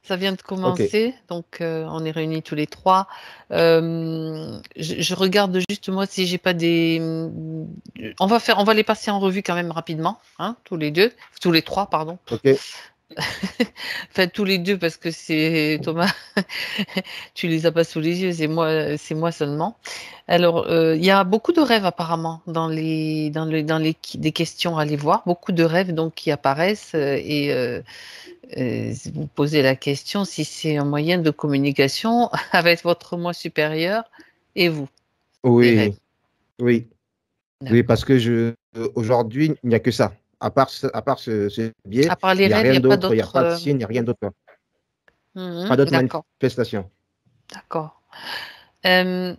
Ça vient de Ok. commencer, donc on est réunis tous les trois. Je regarde juste moi si j'ai pas des. On va les passer en revue quand même rapidement, hein, tous les deux, tous les trois, pardon. Ok. Enfin tous les deux parce que c'est Thomas, tu les as pas sous les yeux, c'est moi seulement. Alors il y a beaucoup de rêves apparemment des questions à aller voir, beaucoup de rêves donc qui apparaissent vous posez la question si c'est un moyen de communication avec votre moi supérieur et vous, les rêves. Oui. Oui. Oui, D'accord. parce que aujourd'hui, il n'y a que ça. À part ce biais, À part les il n'y a rêves, il rien n'y a pas d'autre, il n'y a d'autres. pas de signe, il n'y a rien d'autre. Pas Mhm, d'autres d'accord, manifestations. d'accord. Euh,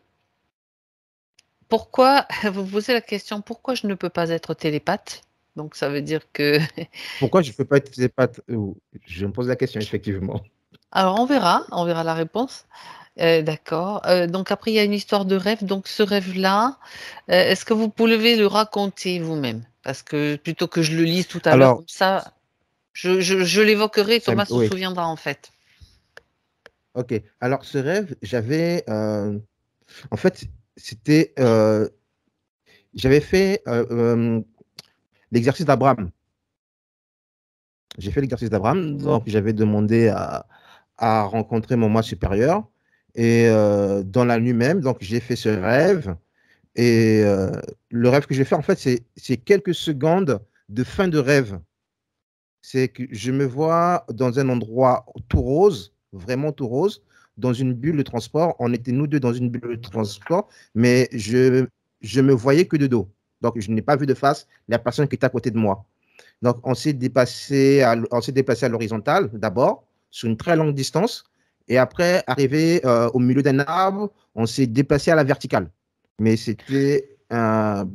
Pourquoi, vous posez la question, pourquoi je ne peux pas être télépathe? Donc ça veut dire que. Pourquoi je ne peux pas être télépathe? Je me pose la question, effectivement. Alors on verra la réponse. D'accord. Donc après, il y a une histoire de rêve. Donc ce rêve-là, est-ce que vous pouvez le raconter vous-même? Parce que plutôt que je le lise tout à l'heure Alors, comme ça, je l'évoquerai, Thomas se oui, souviendra en fait. ok. Alors, ce rêve, en fait, c'était, j'avais fait l'exercice d'Abraham. J'ai fait l'exercice d'Abraham, donc j'avais demandé à rencontrer mon moi supérieur. Et dans la nuit même, donc j'ai fait ce rêve. Et le rêve que j'ai fait, en fait, c'est quelques secondes de fin de rêve. C'est que je me vois dans un endroit tout rose, vraiment tout rose, dans une bulle de transport. On était nous deux dans une bulle de transport, mais je me voyais que de dos. Donc, je n'ai pas vu de face la personne qui était à côté de moi. Donc, on s'est déplacé à l'horizontale d'abord, sur une très longue distance. Et après, arrivé au milieu d'un arbre, on s'est déplacé à la verticale. Mais c'était un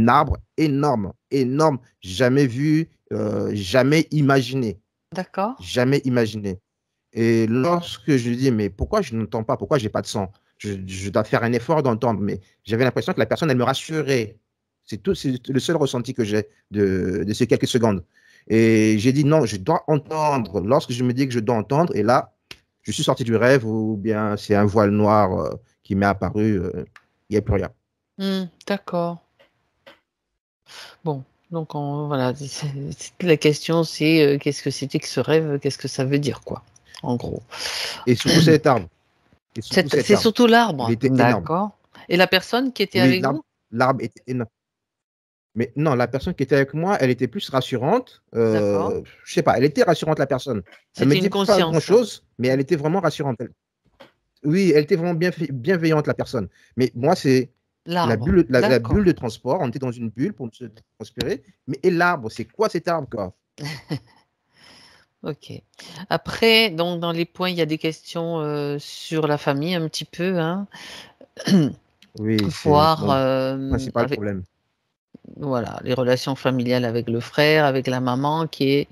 arbre énorme, énorme, jamais vu, jamais imaginé, D'accord? jamais imaginé. Et lorsque je lui dis, mais pourquoi je n'entends pas, pourquoi j'ai pas de sang? Je dois faire un effort d'entendre, mais j'avais l'impression que la personne, elle me rassurait. C'est tout, c'est le seul ressenti que j'ai de ces quelques secondes. Et j'ai dit, non, je dois entendre. Lorsque je me dis que je dois entendre, et là, je suis sorti du rêve, ou bien c'est un voile noir qui m'est apparu, il n'y a plus rien. D'accord. Bon, donc voilà, la question c'est qu'est-ce que c'était que ce rêve, qu'est-ce que ça veut dire quoi, en gros. Et surtout cet arbre, et surtout cet C'est arbre, surtout il l'arbre, était énorme. d'accord. Et la personne qui était Oui, avec vous? l'arbre était énorme. Mais non, la personne qui était avec moi, elle était plus rassurante. D'accord. Je sais pas, elle était rassurante, la personne. Elle me C'était une dit pas conscience. grand-chose, mais elle était vraiment rassurante. Oui, elle était vraiment bienveillante, la personne. Mais moi, c'est L'arbre, la d'accord. bulle de transport. On était dans une bulle pour se transpirer. Mais et l'arbre, c'est quoi cet arbre, quoi? Ok. Après, donc dans les points, il y a des questions sur la famille un petit peu, hein. Oui, c'est Voir mon principal avec problème. voilà les relations familiales avec le frère, avec la maman qui est,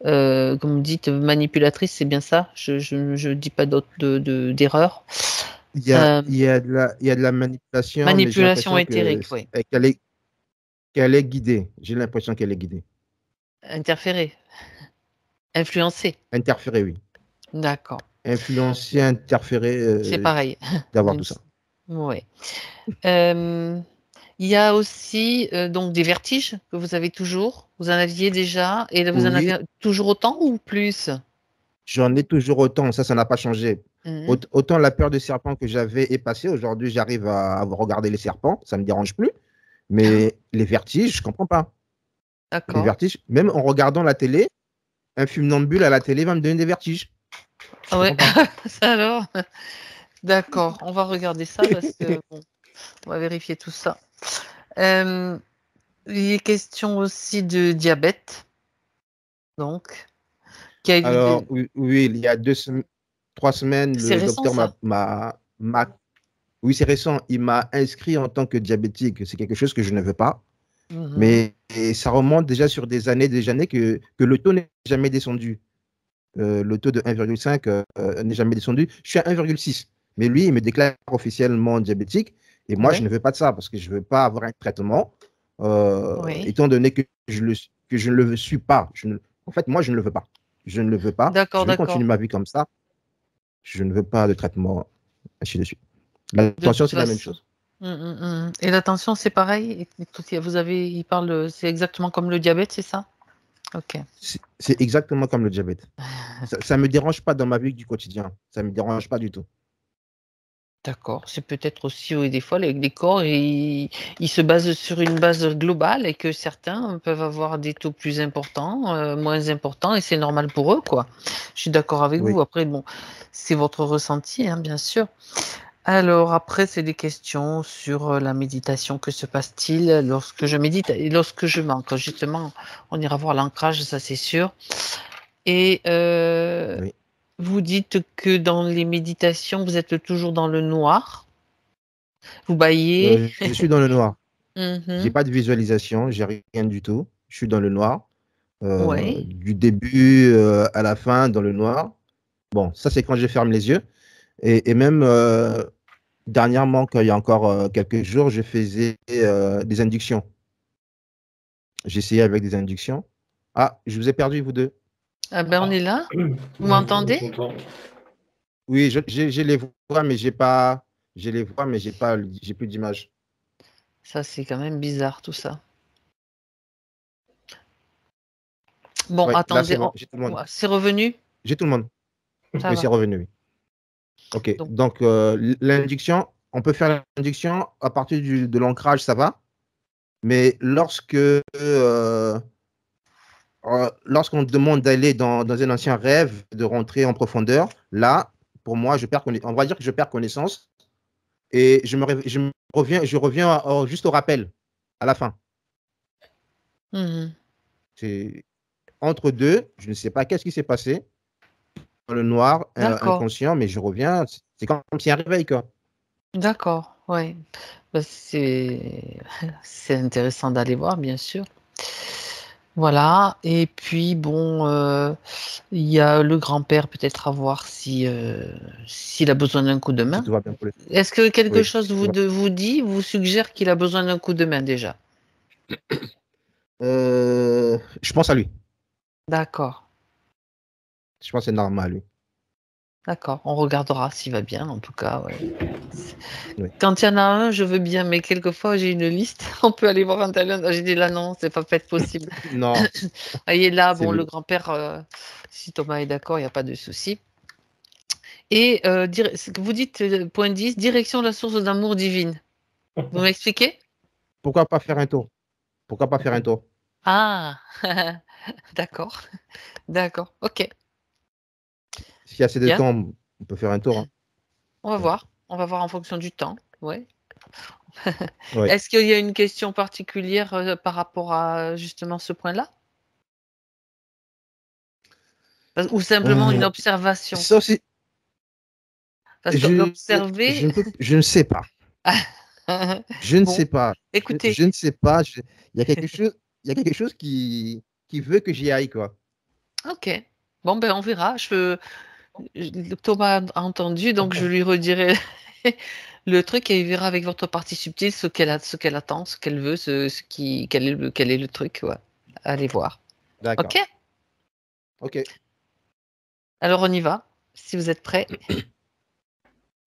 comme vous dites, manipulatrice, c'est bien ça? Je dis pas d'autre d'erreur. Il y a de la manipulation, mais j'ai Manipulation l'impression que éthérique, oui. qu'elle est guidée. J'ai l'impression qu'elle est guidée. Interférer, influencer. Interférée, oui. D'accord. Influencer, interférer, C'est pareil. d'avoir Même tout si- ça. ouais. Euh, il y a aussi donc des vertiges que vous avez toujours. Vous en aviez déjà et là, vous en Oui, avez toujours autant ou plus? j'en ai toujours autant, ça n'a pas changé. Mhm. Autant la peur des serpents que j'avais est passée, aujourd'hui j'arrive à regarder les serpents, ça ne me dérange plus. Mais les vertiges, je ne comprends pas. Les D'accord. vertiges, même en regardant la télé, un funambule à la télé va me donner des vertiges. Je Ah ne ouais. comprends pas. Ça alors? D'accord. On va regarder ça parce que bon, on va vérifier tout ça. Euh, il est question aussi de diabète, donc, qui a eu Alors, oui, oui, il y a 3 semaines, c'est le récent docteur ça. oui, c'est récent, il m'a inscrit en tant que diabétique. C'est quelque chose que je ne veux pas. Mhm. Mais et ça remonte déjà sur des années que le taux n'est jamais descendu. Le taux de 1,5 n'est jamais descendu. Je suis à 1,6. Mais lui, il me déclare officiellement diabétique. Et moi, je Oui, ne veux pas de ça parce que je ne veux pas avoir un traitement, oui. étant donné que je ne le suis pas. En fait, moi, je ne le veux pas. je ne le veux pas. D'accord, Je veux continuer d'accord. ma vie comme ça. Je ne veux pas de traitement, ainsi de suite. De L'attention, toute c'est la même façon. chose. Et la tension, c'est pareil? Il parle, c'est exactement comme le diabète, c'est ça? Ok. C'est exactement comme le diabète. Ça ne me dérange pas dans ma vie du quotidien. Ça ne me dérange pas du tout. D'accord. C'est peut-être aussi, oui, des fois, les corps, ils se basent sur une base globale et que certains peuvent avoir des taux plus importants, moins importants, et c'est normal pour eux, quoi. Je suis d'accord avec Oui. vous. Après, bon, c'est votre ressenti, hein, bien sûr. Alors après, c'est des questions sur la méditation. Que se passe-t-il lorsque je médite et lorsque je manque? Justement, on ira voir l'ancrage, ça c'est sûr. Et Oui. vous dites que dans les méditations, vous êtes toujours dans le noir, vous bâillez. Je suis dans le noir. J'ai Mhm. pas de visualisation, j'ai rien du tout. Je suis dans le noir. Ouais, Du début à la fin, dans le noir. Bon, ça, c'est quand je ferme les yeux. Et même dernièrement, quand il y a encore quelques jours, je faisais des inductions. J'essayais avec des inductions. Ah, je vous ai perdu, vous deux. ah ben on est là. Vous Ouais, on m'entendez? t'entend. Oui, j'ai les voix, mais j'ai pas. J'ai les voix, mais j'ai plus d'image. Ça c'est quand même bizarre tout ça. Bon, Oui, là, c'est attendez, bon. J'ai tout le monde. ouais, c'est revenu? J'ai tout le monde. Ça Oui, c'est va. revenu, oui. OK. Donc, Donc, l'induction, on peut faire l'induction à partir de l'ancrage, ça va. Mais lorsqu'on demande d'aller dans un ancien rêve, de rentrer en profondeur, là, pour moi, on va dire que je perds connaissance et je reviens juste au rappel, à la fin. mhm. C'est entre deux, je ne sais pas qu'est-ce qui s'est passé dans le noir, D'accord, inconscient, mais je reviens, c'est comme s'il y a un réveil, quoi. d'accord, ouais. Bah, c'est intéressant d'aller voir, bien sûr. Voilà, et puis bon, il y a le grand-père peut-être à voir si, s'il a besoin d'un coup de Si main. tout va bien pour les... Est-ce que quelque Oui, chose si tout va... vous dit, vous suggère qu'il a besoin d'un coup de main déjà? Je pense à lui. D'accord, Je pense que c'est normal, lui. d'accord, on regardera s'il va bien en tout cas, ouais. Oui. Quand il y en a un, je veux bien, mais quelquefois j'ai une liste, on peut aller voir un talent. J'ai dit là non, c'est pas peut être possible. Non, Voyez là, c'est bon, le lui. grand-père, si Thomas est d'accord, il n'y a pas de souci. Et vous dites, point 10, direction la source d'amour divine. Vous m'expliquez? Pourquoi pas faire un tour? Pourquoi pas faire un tour? Ah, d'accord, d'accord, ok, S'il y a assez de bien. temps, on peut faire un tour, hein. Oui. On va voir en fonction du temps, ouais. Oui. Est-ce qu'il y a une question particulière par rapport à justement ce point-là? Ou simplement une Euh, observation? ça aussi, Parce que l'observer, je ne sais pas. Je ne bon, sais pas. écoutez, Je ne sais pas. Il y a quelque chose qui veut que j'y aille, quoi. ok. Bon, ben on verra. Thomas a entendu, donc je lui redirai le truc et il verra avec votre partie subtile ce qu'elle attend, ce qu'elle veut, quel est le truc, ouais. Allez voir. D'accord. Ok? OK. Alors on y va. Si vous êtes prêts, je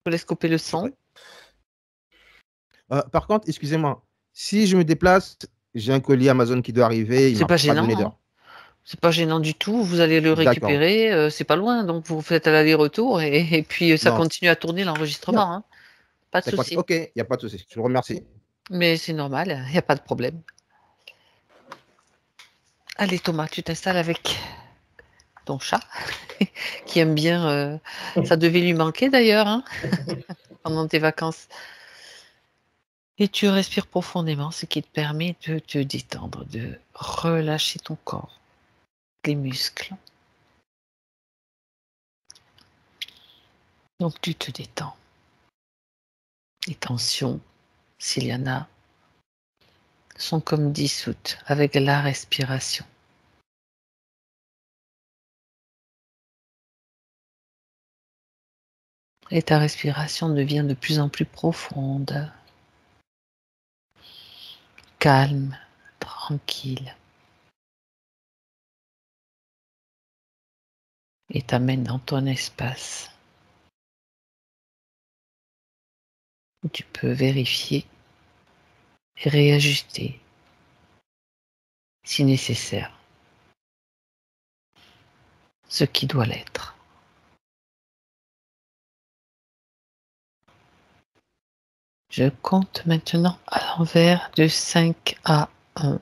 vous laisse couper le Je suis prêt. son. Par contre, excusez-moi, si je me déplace, j'ai un colis Amazon qui doit arriver, il C'est m'a pas pas donné gênant, hein. d'heure. C'est pas gênant du tout. Vous allez le D'accord. récupérer, c'est pas loin, donc vous faites l'aller-retour et puis ça Non, continue à tourner il y a, l'enregistrement, hein. Pas de ça souci. OK, il n'y a pas de souci. Je vous remercie. Mais c'est normal, il n'y a pas de problème. Allez Thomas, tu t'installes avec ton chat qui aime bien. Ça devait lui manquer d'ailleurs, hein, pendant tes vacances. Et tu respires profondément, ce qui te permet de te détendre, de relâcher ton corps, les muscles. Donc tu te détends. Les tensions, s'il y en a, sont comme dissoutes avec la respiration. Et ta respiration devient de plus en plus profonde, calme, tranquille. et t'amène dans ton espace où tu peux vérifier et réajuster si nécessaire ce qui doit l'être. Je compte maintenant à l'envers de 5 à 1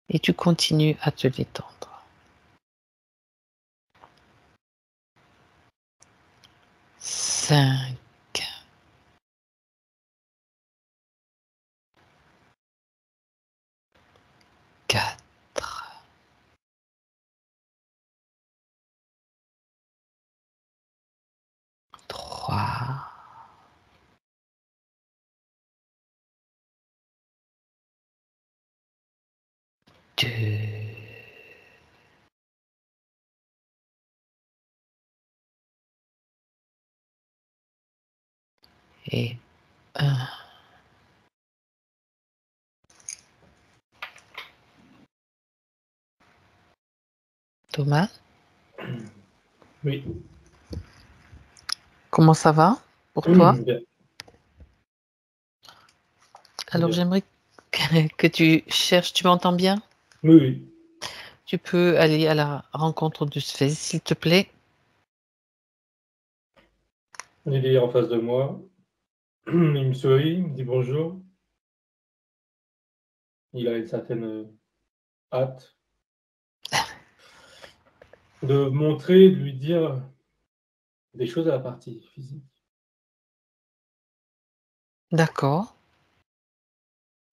et tu continues à te détendre. 5, 4, 3, 2, 1. Thomas, Oui. comment ça va pour toi? Bien. Alors Bien. j'aimerais que tu cherches, tu m'entends bien? Oui, oui. Tu peux aller à la rencontre de Sphèse, s'il te plaît. Il est en face de moi. Il me sourit, il me dit bonjour. Il a une certaine hâte de montrer, de lui dire des choses à la partie physique. D'accord.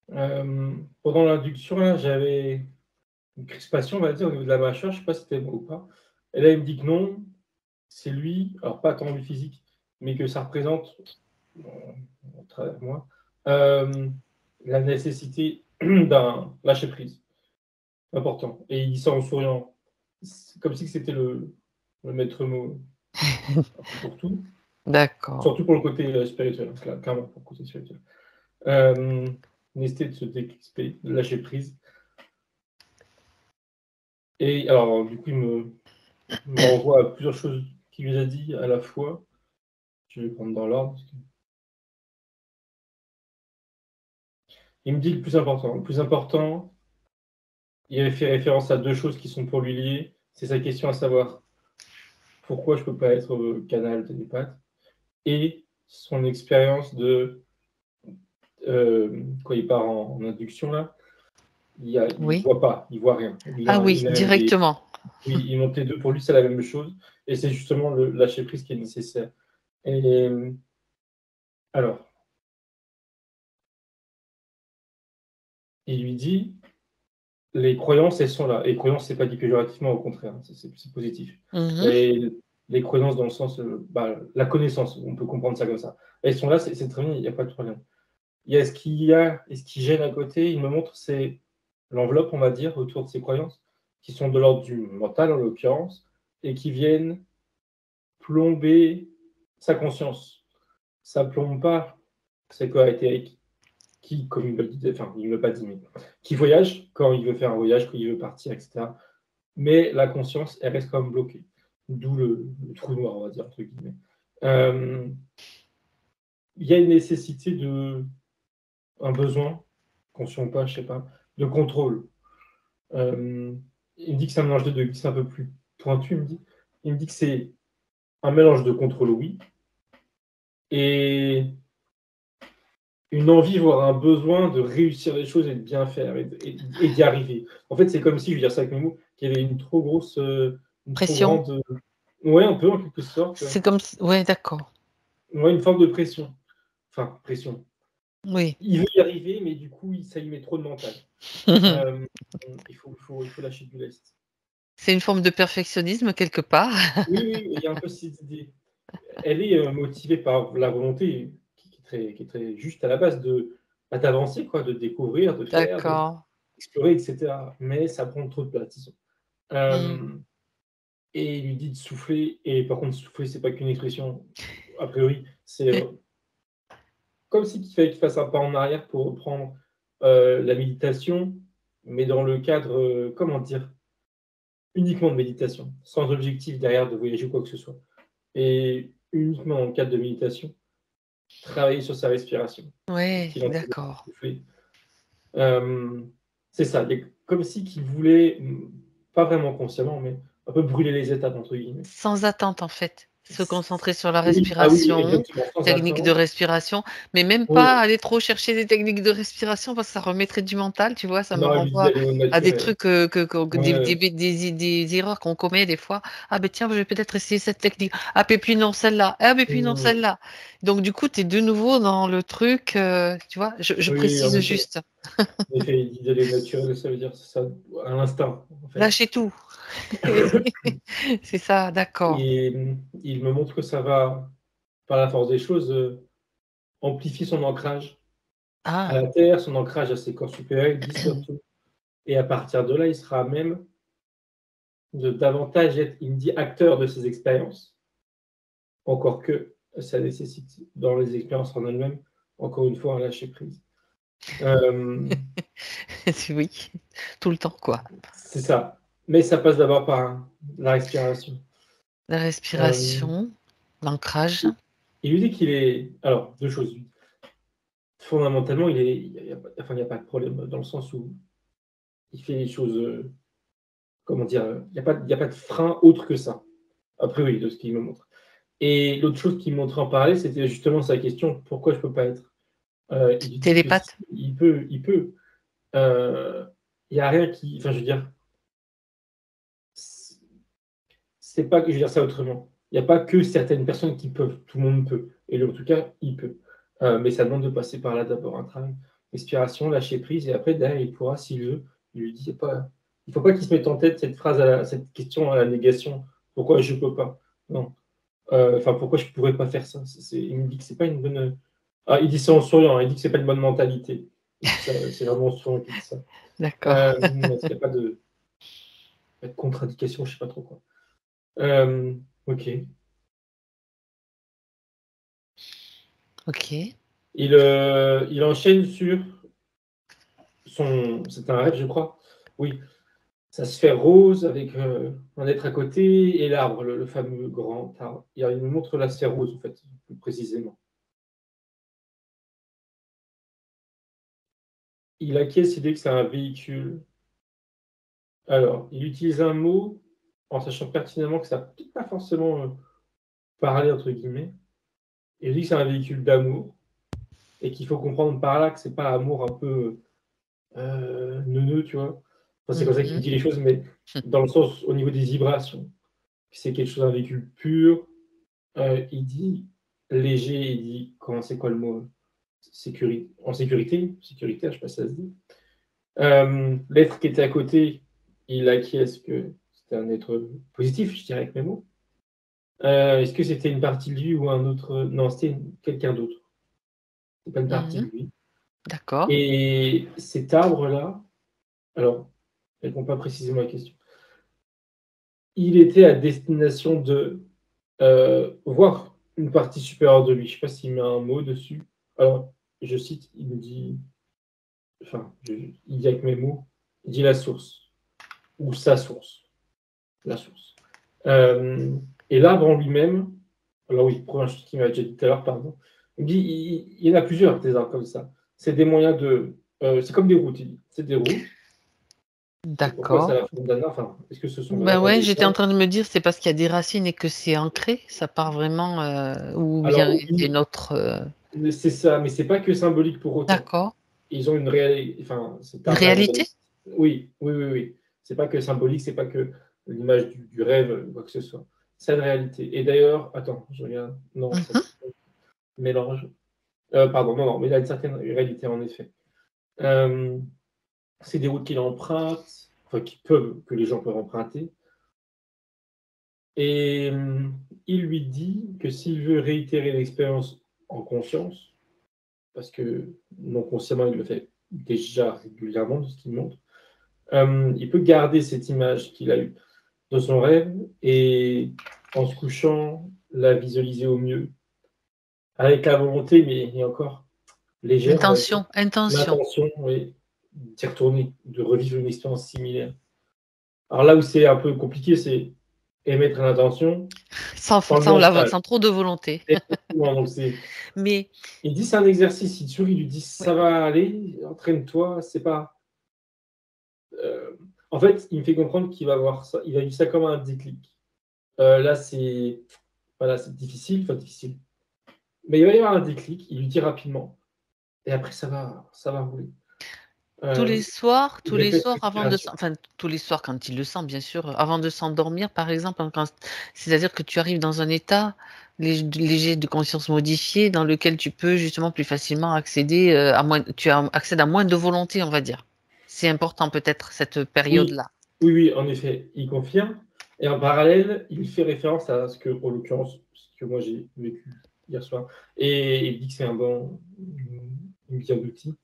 Pendant l'induction, là, j'avais une crispation, on va dire, au niveau de la mâchoire. Je ne sais pas si c'était moi ou pas. Et là, il me dit que non, c'est lui, alors pas tant lui physique, mais que ça représente, à travers moi, la nécessité d'un lâcher-prise important. Et il dit ça en souriant. C'est comme si c'était le maître mot un peu pour tout, D'accord. surtout pour le côté spirituel, clairement pour le côté spirituel. Nécessité de se décrisper, de lâcher prise. Et alors, du coup, il me renvoie à plusieurs choses qu'il nous a dit à la fois. Je vais prendre dans l'ordre. Il me dit le plus important. Le plus important, il avait fait référence à deux choses qui sont pour lui liées. C'est sa question à savoir pourquoi je ne peux pas être canal télépathe et son expérience de quand il part en induction là, il Oui. voit pas, il voit rien. Ah oui, directement. Oui, il monte les deux. Pour lui, c'est la même chose. Et c'est justement le lâcher prise qui est nécessaire. Et alors, il lui dit, les croyances, elles sont là. Et les croyances, c'est pas dit péjorativement, au contraire, c'est positif. Mhm. Et les croyances dans le sens, la connaissance, on peut comprendre ça comme ça. Elles sont là, c'est très bien, il n'y a pas de problème. Il y a ce qu'il y a et ce qui gêne à côté, il me montre, c'est l'enveloppe, on va dire, autour de ces croyances, qui sont de l'ordre du mental, en l'occurrence, et qui viennent plomber sa conscience. Ça plombe pas ses co-éthériques qui, comme il me le dit, enfin, il ne me l'a pas dit, mais qui voyage quand il veut faire un voyage, quand il veut partir, etc. Mais la conscience, elle reste quand même bloquée. D'où le trou noir, on va dire, entre guillemets. Il y a une nécessité un besoin, conscient ou pas, je sais pas, de contrôle. Il me dit que c'est un mélange de deux, c'est un peu plus pointu, il me dit que c'est un mélange de contrôle, oui, et une envie, voire un besoin de réussir les choses et de bien faire et d'y arriver. En fait, c'est comme si, je veux dire ça avec mes mots, qu'il y avait une trop grosse, une trop Pression. grande, ouais, un peu en quelque sorte. C'est comme si... Ouais, d'accord. Ouais, une forme de pression. Enfin, pression. Oui. Il veut y arriver, mais du coup, ça lui met trop de mental. Il faut lâcher du lest. C'est une forme de perfectionnisme quelque part. Oui, oui, il y a un peu cette idée. Elle est motivée par la volonté qui est très juste à la base d'avancer, quoi, de découvrir, de faire, D'accord. d'explorer, etc. Mais ça prend trop de place, disons. Mm. Et il lui dit de souffler. Et par contre, souffler, c'est pas qu'une expression, a priori. C'est comme s'il fallait qu'il fasse un pas en arrière pour reprendre la méditation, mais dans le cadre, comment dire, uniquement de méditation, sans objectif derrière de voyager ou quoi que ce soit. Et uniquement dans le cadre de méditation, travailler sur sa respiration. Ouais, Qu'il entraîne à d'accord. souffler. C'est ça, il y a comme si qu'il voulait, pas vraiment consciemment, mais un peu brûler les étapes, entre guillemets. Sans attente, en fait. Se concentrer sur la Oui, ah oui, respiration, exactement, sans technique de attendre. respiration, mais même Oui, pas aller trop chercher des techniques de respiration parce que ça remettrait du mental, tu vois? Ça me non, lui dit renvoie aller au à des naturel. trucs, que Ouais, des erreurs qu'on commet des fois. «Ah beh, tiens, je vais peut-être essayer cette technique. Ah beh, puis non, celle-là. Ah beh, puis non, mmh, celle-là». Donc du coup, tu es de nouveau dans le truc, tu vois? Je oui, en précise effet. juste. En effet, il dit d'aller au naturel, ça veut dire c'est ça, à l'instinct, en fait. Lâcher tout. C'est ça, d'accord. Et il me montre que ça va, par la force des choses, amplifier son ancrage à Ah! la terre, son ancrage à ses corps supérieurs, il dit surtout. Et à partir de là, il sera à même de davantage être, il me dit, acteur de ses expériences, encore que ça nécessite, dans les expériences en elles-mêmes, encore une fois, un lâcher prise. Oui, tout le temps, quoi. C'est ça. Mais ça passe d'abord par la respiration. La Euh, respiration, l'ancrage. il lui dit qu'il est. Alors, deux choses. Fondamentalement, il y a pas de problème dans le sens où il fait les choses. Comment dire, il y a pas de frein autre que ça, a priori, de ce qu'il me montre. Et l'autre chose qu'il me montrait en parallèle, c'était justement sa question: «Pourquoi je peux pas être?» Il dit que si, Télépathe? il peut. Il y a rien qui, enfin, je veux dire, c c'est pas que, je veux dire ça autrement. Il y a pas que certaines personnes qui peuvent, tout le monde peut et lui, en tout cas, il peut. Mais ça demande de passer par là d'abord, un travail, respiration, lâcher prise et après derrière il pourra s'il veut. Il lui dit: il faut pas qu'il se mette en tête cette phrase cette question à la négation: «Pourquoi je peux pas?» Non, enfin, pourquoi je pourrais pas faire ça? Il me dit que c'est pas une bonne, il dit ça en souriant, il dit que c'est pas une bonne mentalité. Il dit ça, c'est vraiment en souriant qu'il dit ça. D'accord. Parce qu'il y a pas de contre-indication, je sais pas trop quoi. OK. OK. Il enchaîne sur c'est un rêve, je crois. Oui, sa sphère rose avec, un être à côté et l'arbre, le fameux grand arbre. Il me montre la sphère rose, en fait, plus précisément. Il acquiesce l'idée que c'est un véhicule. Alors, il utilise un mot en sachant pertinemment que ça peut pas forcément, «parler» entre guillemets. Il dit que c'est un véhicule d'amour et qu'il faut comprendre par là que c'est pas amour un peu, neuneux, tu vois? Enfin, c'est comme ça qu'il me Mmh. dit les choses, mais dans le sens au niveau des vibrations. C'est quelque chose, un véhicule pur, il dit léger, il dit comment, c'est quoi le mot? En sécurité? Sécuritaire, je sais pas si ça se dit. L'être qui était à côté, il acquiesce que c'était un être positif, je dirais avec mes mots. Est-ce que c'était une partie de lui ou un autre? Non, c'était quelqu'un d'autre. C'est pas une partie Mmh. de lui. D'accord. Et cet arbre-là, alors, réponds pas précisément à la question. Il était à destination de, voir une partie supérieure de lui. Je sais pas s'il met un mot dessus. Alors, je cite, il me dit, enfin, il dit avec mes mots, il dit la source ou sa source, la source. Et l'arbre en lui-même, alors oui, première chose qu'il m'a déjà dit tout à l'heure, pardon, il me dit, il y en a plusieurs des arbres comme ça. C'est des moyens de, c'est comme des routes, il dit. C'est des routes. Et pourquoi ça a D'accord. la forme d'un arbre? Enfin, est-ce que ce sont Ben vraiment ouais, des j'étais en arbres? train de me dire, c'est parce qu'il y a des racines et que c'est ancré, ça part vraiment, ou Alors bien c'est oui, notre, mais c'est ça, mais c'est pas que symbolique pour autant. d'accord. Ils ont une réalité, enfin, c'est Une un arbre réalité? réaliste. Oui, oui, oui, oui. C'est pas que symbolique, c'est pas que l'image du rêve ou quoi que ce soit. C'est une réalité. Et d'ailleurs, attends, je regarde. Non, ça Mmh. c'est pas mélange. Pardon, non, non, mais il a une certaine réalité en effet. Euh, c'est des routes qu'il emprunte, enfin que les gens peuvent emprunter. Et il lui dit que s'il veut réitérer l'expérience en conscience, parce que non consciemment il le fait déjà régulièrement de ce qu'il montre, il peut garder cette image qu'il a eue de son rêve et en se couchant, la visualiser au mieux, avec la volonté, mais et encore légère, on va dire, Intention, intention. l'intention, oui, d'y retourner, de revivre une expérience similaire. Alors là où c'est un peu compliqué, c'est émettre une intention Sans, sans le sans, la- mental. sans trop de volonté. Exactement, donc Mais il dit c'est un exercice. Si tu lui dis ouais, ça va aller, entraîne-toi, c'est pas. En fait, il me fait comprendre qu'il va voir ça, il a vu ça comme un déclic. Là, c'est voilà, c'est difficile, enfin difficile. Mais il va y avoir un déclic, il lui dit rapidement, et après ça va rouler. tous Euh, les soirs, il tous les répète soirs avant de, respiration. enfin tous les soirs quand il le sent, bien sûr, avant de s'endormir, par exemple, c'est-à-dire que tu arrives dans un état léger de conscience modifié dans lequel tu peux justement plus facilement accéder accèdes à moins de volonté, on va dire. C'est important peut-être cette Oui, période-là. oui, oui, en effet, il confirme. Et en parallèle, il fait référence à ce que, en l'occurrence, ce que moi j'ai vécu hier soir, et il dit que c'est une bien d'outil.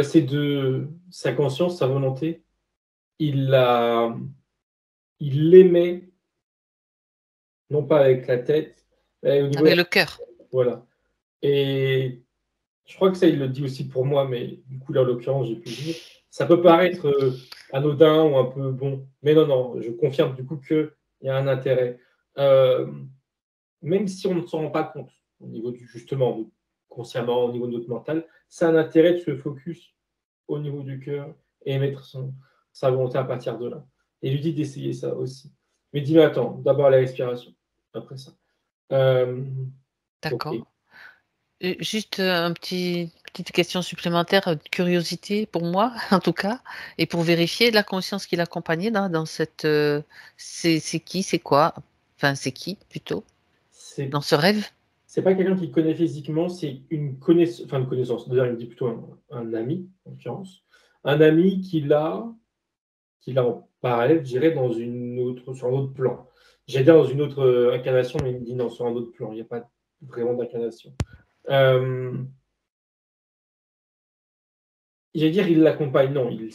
C'est de sa conscience, sa volonté. Il la, il l'émet, non pas avec la tête, mais au niveau de Avec le cœur. voilà. Et je crois que ça, il le dit aussi pour moi, mais du coup, là, en l'occurrence, j'ai pu le dire. Ça peut paraître anodin ou un peu bon, mais non, non, je confirme du coup qu'il y a un intérêt. Euh, Même si on ne s'en rend pas compte, au niveau du, justement, consciemment, au niveau de notre mental, ça a un intérêt de se focus au niveau du cœur et mettre sa volonté à partir de là. Et il lui dit d'essayer ça aussi. Mais dis-moi, attends, d'abord la respiration, après ça. Euh, ok. D'accord. Juste petite question supplémentaire, curiosité pour moi en tout cas, et pour vérifier la conscience qui l'accompagnait dans cette, c'est qui, c'est quoi, enfin c'est qui plutôt C'est dans ce rêve? c'est pas quelqu'un qui connaît physiquement, c'est une connaissance, enfin une connaissance, d'ailleurs il me dit plutôt un ami, en l'occurrence, un ami qu'il a en parallèle, je dirais, sur un autre plan. J'allais dire dans une autre incarnation, mais il me dit non, sur un autre plan, il n'y a pas vraiment d'incarnation. Euh, J'allais dire, il l'accompagne, non, ils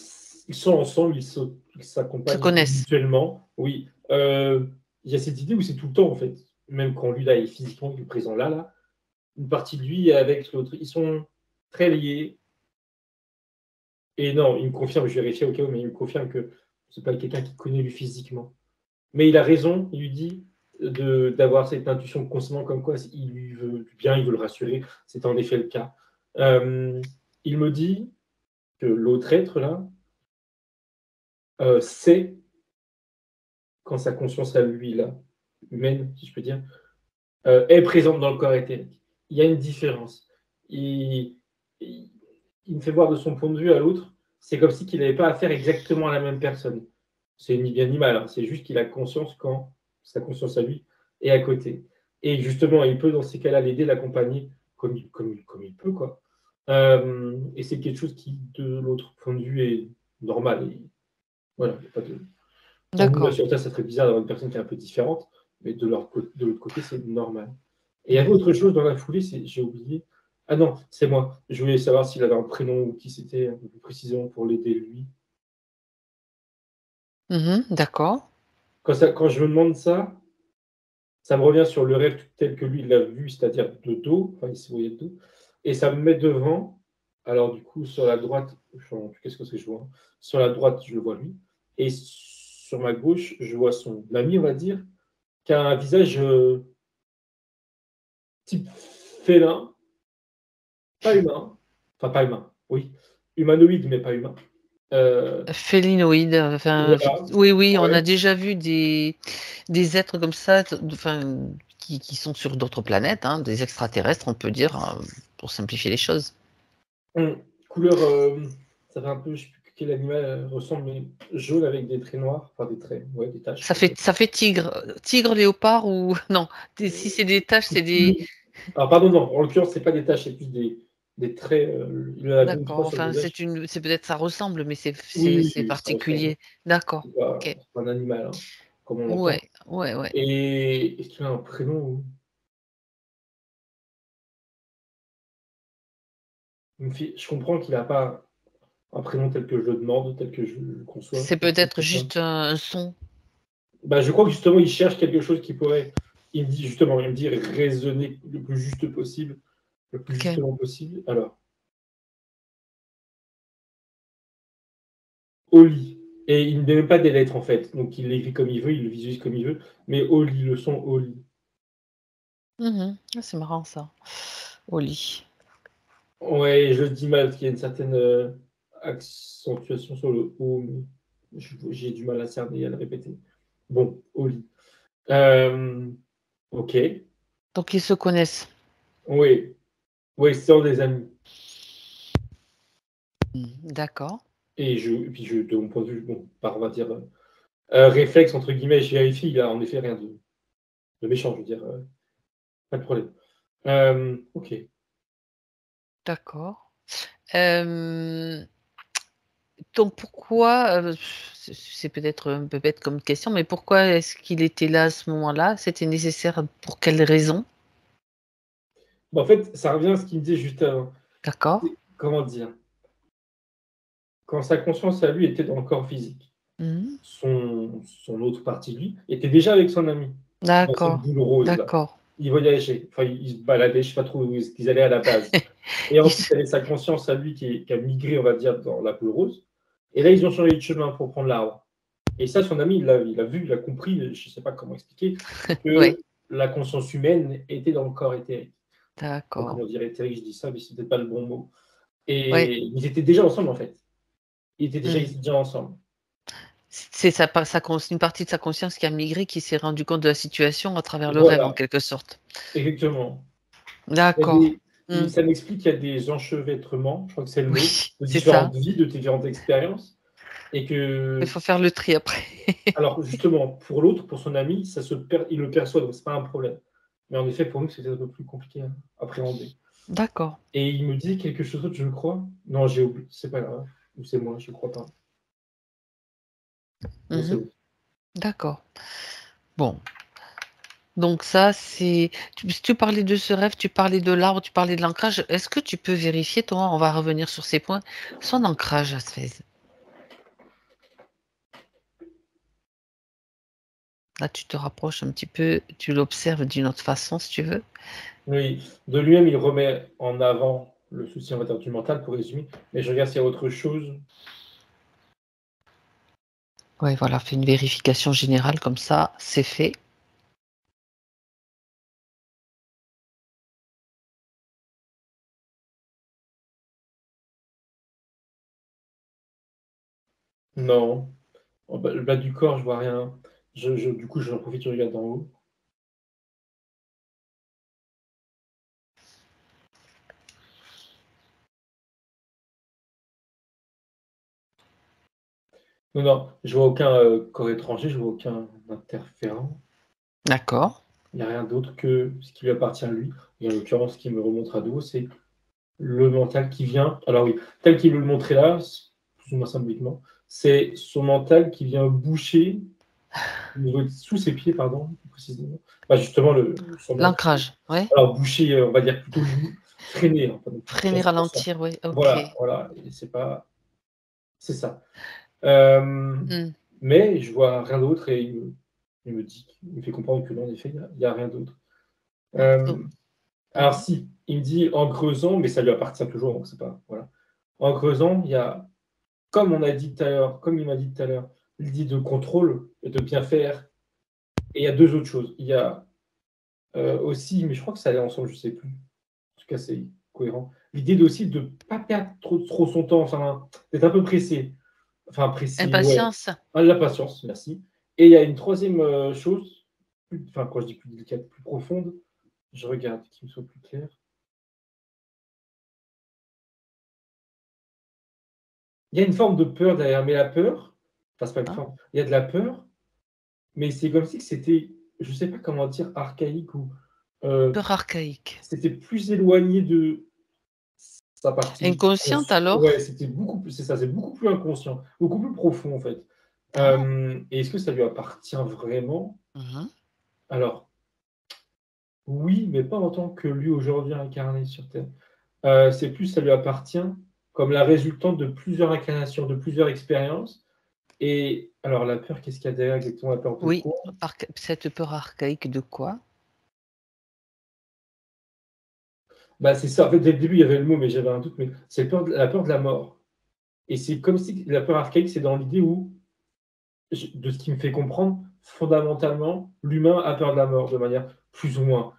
sont ensemble, ils Se s'accompagnent connaissent. mutuellement, oui. Il y a cette idée où c'est tout le temps, en fait, même quand lui, là, est physiquement présent là, une partie de lui est avec l'autre, ils sont très liés. Et non, il me confirme, je vérifie au cas où, mais il me confirme que c'est pas quelqu'un qui connaît lui physiquement. Mais il a raison, il lui dit d'avoir cette intuition constamment comme quoi il lui veut du bien, il veut le rassurer. C'est en effet le cas. Euh, il me dit que l'autre être là sait quand sa conscience à lui là, humaine, si je peux dire, est présente dans le corps éthérique. Il y a une différence. Il, il, il me fait voir de son point de vue à l'autre, c'est comme si qu'il n'avait pas affaire exactement à la même personne. C'est ni bien ni mal, hein. C'est juste qu'il a conscience quand sa conscience à lui est à côté. Et justement, il peut dans ces cas-là l'aider, l'accompagner comme il peut, quoi. Et c'est quelque chose qui, de l'autre point de vue, est normal. Et voilà, il y a pas de... Pour nous, là, D'accord. sur Terre, ça serait bizarre d'avoir une personne qui est un peu différente, mais de l'autre côté, c'est normal. Et il y avait autre chose dans la foulée, j'ai oublié. Ah non, c'est moi. Je voulais savoir s'il avait un prénom ou qui c'était, un peu plus précisément pour l'aider lui. Mhm, d'accord. Quand je me demande ça, ça me revient sur le rêve tel que lui il l'a vu, c'est-à-dire de dos, enfin il s'est voyé de dos, et ça me met devant. Alors du coup, sur la droite, qu'est-ce que c'est que je vois? Hein. Sur la droite, je le vois lui, et sur ma gauche, je vois son ami, on va dire, qui a un visage type félin, pas humain, enfin pas humain, oui, humanoïde mais pas humain. Euh, Félinoïde, enfin, voilà, oui, oui, on ouais. a déjà vu des êtres comme ça, enfin, qui sont sur d'autres planètes, hein, des extraterrestres, on peut dire, pour simplifier les choses. Couleur, ça fait un peu, je ne sais plus quel animal ressemble, mais jaune avec des traits noirs, enfin des traits, ouais, des taches. Ça fait tigre, tigre, léopard ou non? Si c'est des taches, c'est des. Alors, pardon, non, en l'occurrence, c'est pas des taches, c'est plus des traits. Il en a deux ou D'accord. trois sur le Enfin, visage. c'est peut-être ça ressemble, mais Oui, c'est ça ressemble. particulier. D'accord. Ok. C'est pas un animal, hein, comme on Ouais, l'entend. ouais, ouais. Et est-ce qu'il a un prénom? Je comprends qu'il n'a pas un prénom tel que je le demande, tel que je le conçois. C'est peut-être juste un son. Bah, je crois que justement, il cherche quelque chose qui pourrait. Il me dit justement, il me dit raisonner le plus juste possible, le plus Ok. justement possible. Alors, Oli. Et il ne met même pas des lettres, en fait. Donc, il l'écrit comme il veut, il le visualise comme il veut. Mais au lit, le son au lit. Ah, c'est marrant ça. Au lit. Ouais, je le dis mal, parce qu'il y a une certaine accentuation sur le O, mais j'ai du mal à cerner et à le répéter. Bon, au lit. Ok. Donc ils se connaissent. Oui, oui, c'est un des amis. D'accord. Et puis de mon point de vue, bon, on va dire, réflexe, entre guillemets, je vérifie, il a en effet rien de méchant, je veux dire, pas de problème. Ok. D'accord. Euh, donc pourquoi, c'est peut-être un peu bête comme question, mais pourquoi est-ce qu'il était là à ce moment-là? C'était nécessaire pour quelle raison? Bah, en fait, ça revient à ce qu'il me disait juste avant. D'accord. Comment dire? Quand sa conscience à lui était dans le corps physique, Mhm. son autre partie de lui était déjà avec son ami, dans cette D'accord. boule rose-là. D'accord. Il voyageait, enfin, il se baladait, je ne sais pas trop où est-ce qu'ils allaient à la base. Et Il ensuite, se- il y avait sa conscience à lui qui a migré, on va dire, dans la boule rose. Et là, ils ont changé de chemin pour prendre l'arbre. Et ça, son ami, il a vu, il a compris, je ne sais pas comment expliquer, Ouais. que la conscience humaine était dans le corps éthérique. Donc, D'accord. comment dire éthérique, je dis ça, mais ce n'était pas le bon mot. Ouais. Et ils étaient déjà ensemble, en fait. Ils étaient Hmm. déjà ensemble. C'est une partie de sa conscience qui a migré, qui s'est rendu compte de la situation à travers le rêve, en Voilà, quelque sorte. exactement. Il y a D'accord. Hmm. ça m'explique qu'il y a des enchevêtrements, je crois que c'est le mot, Oui, de c'est ça. différentes vies, de différentes expériences. Et Il que, faut faire le tri après. alors justement, pour l'autre, pour son ami, il le perçoit, donc c'est pas un problème. Mais en effet, pour nous, c'était un peu plus compliqué à appréhender. D'accord. Et il me dit quelque chose d'autre, je crois. Non, j'ai oublié, c'est pas grave. Ou c'est moi, je crois pas. Non, c'est Mhm. vous. D'accord. Bon. Donc ça, si tu parlais de ce rêve, tu parlais de l'arbre, tu parlais de l'ancrage. Est-ce que tu peux vérifier, toi, on va revenir sur ces points, son ancrage à Sfez. Là, tu te rapproches un petit peu, tu l'observes d'une autre façon, si tu veux. Oui, de lui-même, il remet en avant le souci, on va dire, du mental, pour résumer. Mais je regarde s'il y a autre chose. Oui, voilà, fais une vérification générale comme ça, c'est fait. Non. Le bas du corps, je vois rien. Du coup, j'en profite, je regarde d'en haut. Non, non, je vois aucun corps étranger, je vois aucun interférent. D'accord. Il n'y a rien d'autre que ce qui lui appartient à lui. Et en l'occurrence, ce qui me remonte à dos, c'est le mental qui vient. Alors oui, tel qu'il le montrait là, plus ou moins symboliquement, c'est son mental qui vient boucher sous ses pieds, pardon, plus précisément. Bah, justement, son mental. L'ancrage, oui. Alors boucher, on va dire plutôt freiner, hein, pas non plus Freiner, ralentir, oui, ok. Voilà, voilà, et c'est pas, c'est ça. Euh, Hmm. mais je vois rien d'autre et il me dit, il me fait comprendre que non, en effet, il y a rien d'autre. Oh. Alors Mhm. si, il me dit en creusant, mais ça lui appartient toujours, donc c'est pas, voilà. En creusant, il y a, comme on a dit tout à l'heure, comme il m'a dit tout à l'heure, l'idée de contrôle et de bien faire. Et il y a deux autres choses. Il y a aussi, mais je crois que ça allait ensemble, je sais plus. En tout cas, c'est cohérent. L'idée aussi de ne pas perdre trop son temps, enfin, d'être un peu pressé. Enfin, pressé, ouais. Impatience. Ah, la patience, merci. Et il y a une troisième chose, enfin, quand je dis plus délicate, plus profonde, je regarde, qui me soit plus clair. Il y a une forme de peur derrière, mais la peur, enfin, c'est pas une Hein. forme, il y a de la peur, mais c'est comme si c'était, je sais pas comment dire, archaïque ou Peur archaïque. c'était plus éloigné de sa partie Inconsciente ouais, alors? c'était beaucoup plus, c'est ça, c'est beaucoup plus inconscient, beaucoup plus profond en fait. Ah. Et est-ce que ça lui appartient vraiment? Mhm. Alors, oui, mais pas en tant que lui aujourd'hui incarné sur Terre. C'est plus, ça lui appartient comme la résultante de plusieurs incarnations, de plusieurs expériences. Et alors, la peur, qu'est-ce qu'il y a derrière exactement? La peur de Oui, quoi? cette peur archaïque de quoi? Bah, c'est ça. En fait, dès le début, il y avait le mot, mais j'avais un doute. Mais c'est la peur de la mort. Et c'est comme si la peur archaïque, c'est dans l'idée où de ce qui me fait comprendre, fondamentalement, l'humain a peur de la mort de manière plus ou moins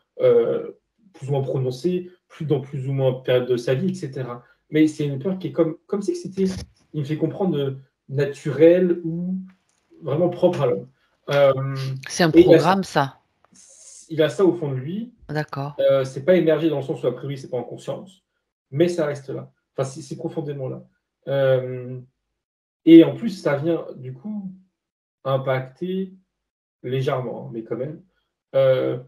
prononcée, dans plus ou moins période de sa vie, etc. Mais c'est une peur qui est comme si c'était, il me fait comprendre, naturelle ou vraiment propre à l'homme. C'est un Et programme, ça. il a ça au fond de lui. D'accord. C'est pas émergé dans le sens où, a priori, c'est pas en conscience, mais ça reste là. Enfin, c'est profondément là. Et en plus, ça vient, du coup, impacter légèrement, mais quand même,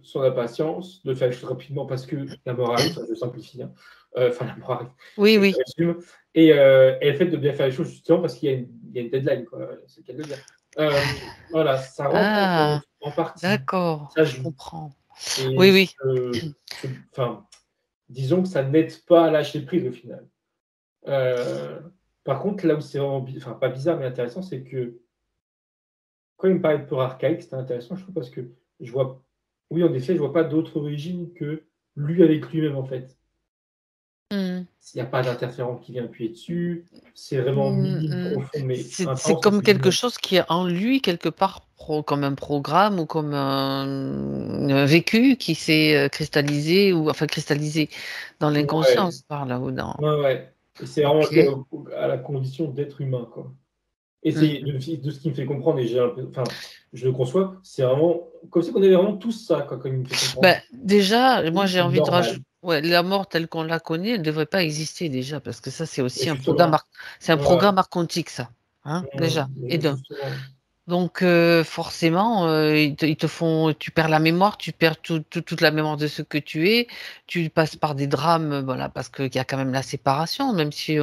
son impatience de faire les choses rapidement parce que la mort arrive, enfin, je simplifie, hein. Enfin, la mort arrive, Oui, je oui. résume. Et le fait de bien faire les choses, justement, parce qu'il y a une deadline, quoi, c'est le cas de le dire. Voilà, ça rentre en Ah, compte, en partie. d'accord, Ça je joue. comprends. Et Oui, oui. enfin, disons que ça n'aide pas à lâcher prise au final. Euh, Par contre, là où c'est vraiment, enfin, pas bizarre, mais intéressant, c'est que quand il me parlait de peur archaïque, c'était intéressant, je trouve, parce que je vois, oui, en effet, je vois pas d'autre origine que lui avec lui-même, en fait. Mmh. Il n'y a pas d'interférent qui vient appuyer dessus, c'est vraiment Mmh, minime, mmh. profond, mais C'est intense, comme entre quelque guillemets. chose qui est en lui, quelque part, comme un programme ou comme un vécu qui s'est cristallisé, ou enfin cristallisé dans Ouais, l'inconscience, par là, ou dans. ouais, ouais. Et c'est vraiment Ok. lié à la condition d'être humain, quoi. Et c'est Mmh. de ce qui me fait comprendre, et j'ai enfin, je le conçois, c'est vraiment comme si on avait vraiment tous ça, quoi, comme il me fait comprendre. Ben, déjà, moi j'ai C'est envie de normal. rajouter, ouais, la mort telle qu'on la connaît, elle ne devrait pas exister déjà, parce que ça c'est Et aussi un programme, justement, c'est un ouais, programme archontique, ça, hein, déjà. Et justement. donc, forcément, ils te font, tu perds la mémoire, tu perds toute la mémoire de ce que tu es, tu passes par des drames, voilà, parce qu'il y a quand même la séparation, même si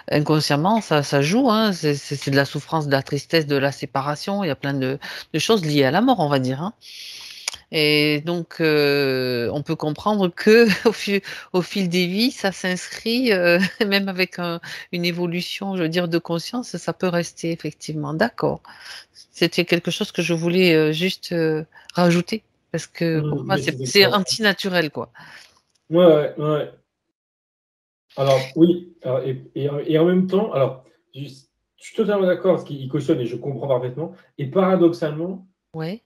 inconsciemment ça joue, hein, c'est de la souffrance, de la tristesse, de la séparation, il y a plein de choses liées à la mort, on va dire, hein. Et donc, on peut comprendre que au fil des vies, ça s'inscrit, même avec une évolution, je veux dire, de conscience, ça peut rester effectivement. D'accord. C'était quelque chose que je voulais juste rajouter, parce que pour moi, Mais c'est c'est excellent. anti-naturel, quoi. Ouais, ouais, ouais. Alors, oui, alors, et en même temps, alors, je suis totalement d'accord parce qu'il cautionne et je comprends parfaitement. Et paradoxalement, Ouais.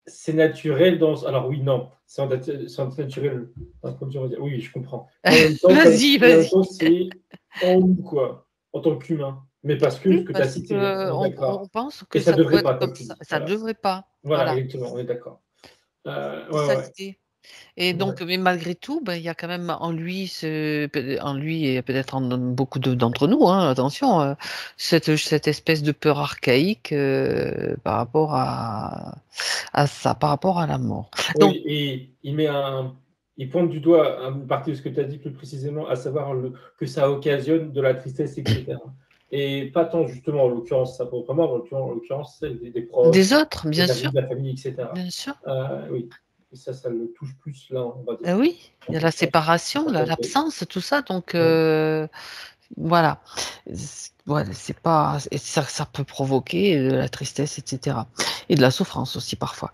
c'est naturel dans. Alors, oui, non, c'est anti-naturel. Enfin, comme tu vas dire. Oui, oui, je comprends. Et en même temps, Vas-y, et en même vas-y. temps, c'est en nous, quoi, en tant qu'humain. Mais parce que ce Oui, que tu as parce cité, on que est on d'accord. pense Et que ça ça doit devrait être pas, comme comme tu ça. dis. Ça Voilà. devrait pas. Voilà, Voilà. exactement, on est d'accord. C'est Ouais, ça ouais, l'idée. Et ouais. donc, mais malgré tout, ben, il y a quand même en lui, en lui et peut-être en beaucoup d'entre nous, hein, attention, cette espèce de peur archaïque par rapport à ça, par rapport à la mort. Donc, Oui, et il pointe du doigt une partie de ce que tu as dit plus précisément, à savoir que ça occasionne de la tristesse, etc. Et pas tant justement en l'occurrence sa propre mort, en l'occurrence celle des proches, des autres, bien des sûr, amis, de la famille, etc. bien sûr. Oui, et ça le touche plus là, on va dire. Oui, il En y a la conscience. séparation, Tout à fait. l'absence, tout ça. Donc, Mm. voilà. Voilà, c'est pas, et ça peut provoquer de la tristesse, etc. Et de la souffrance aussi parfois.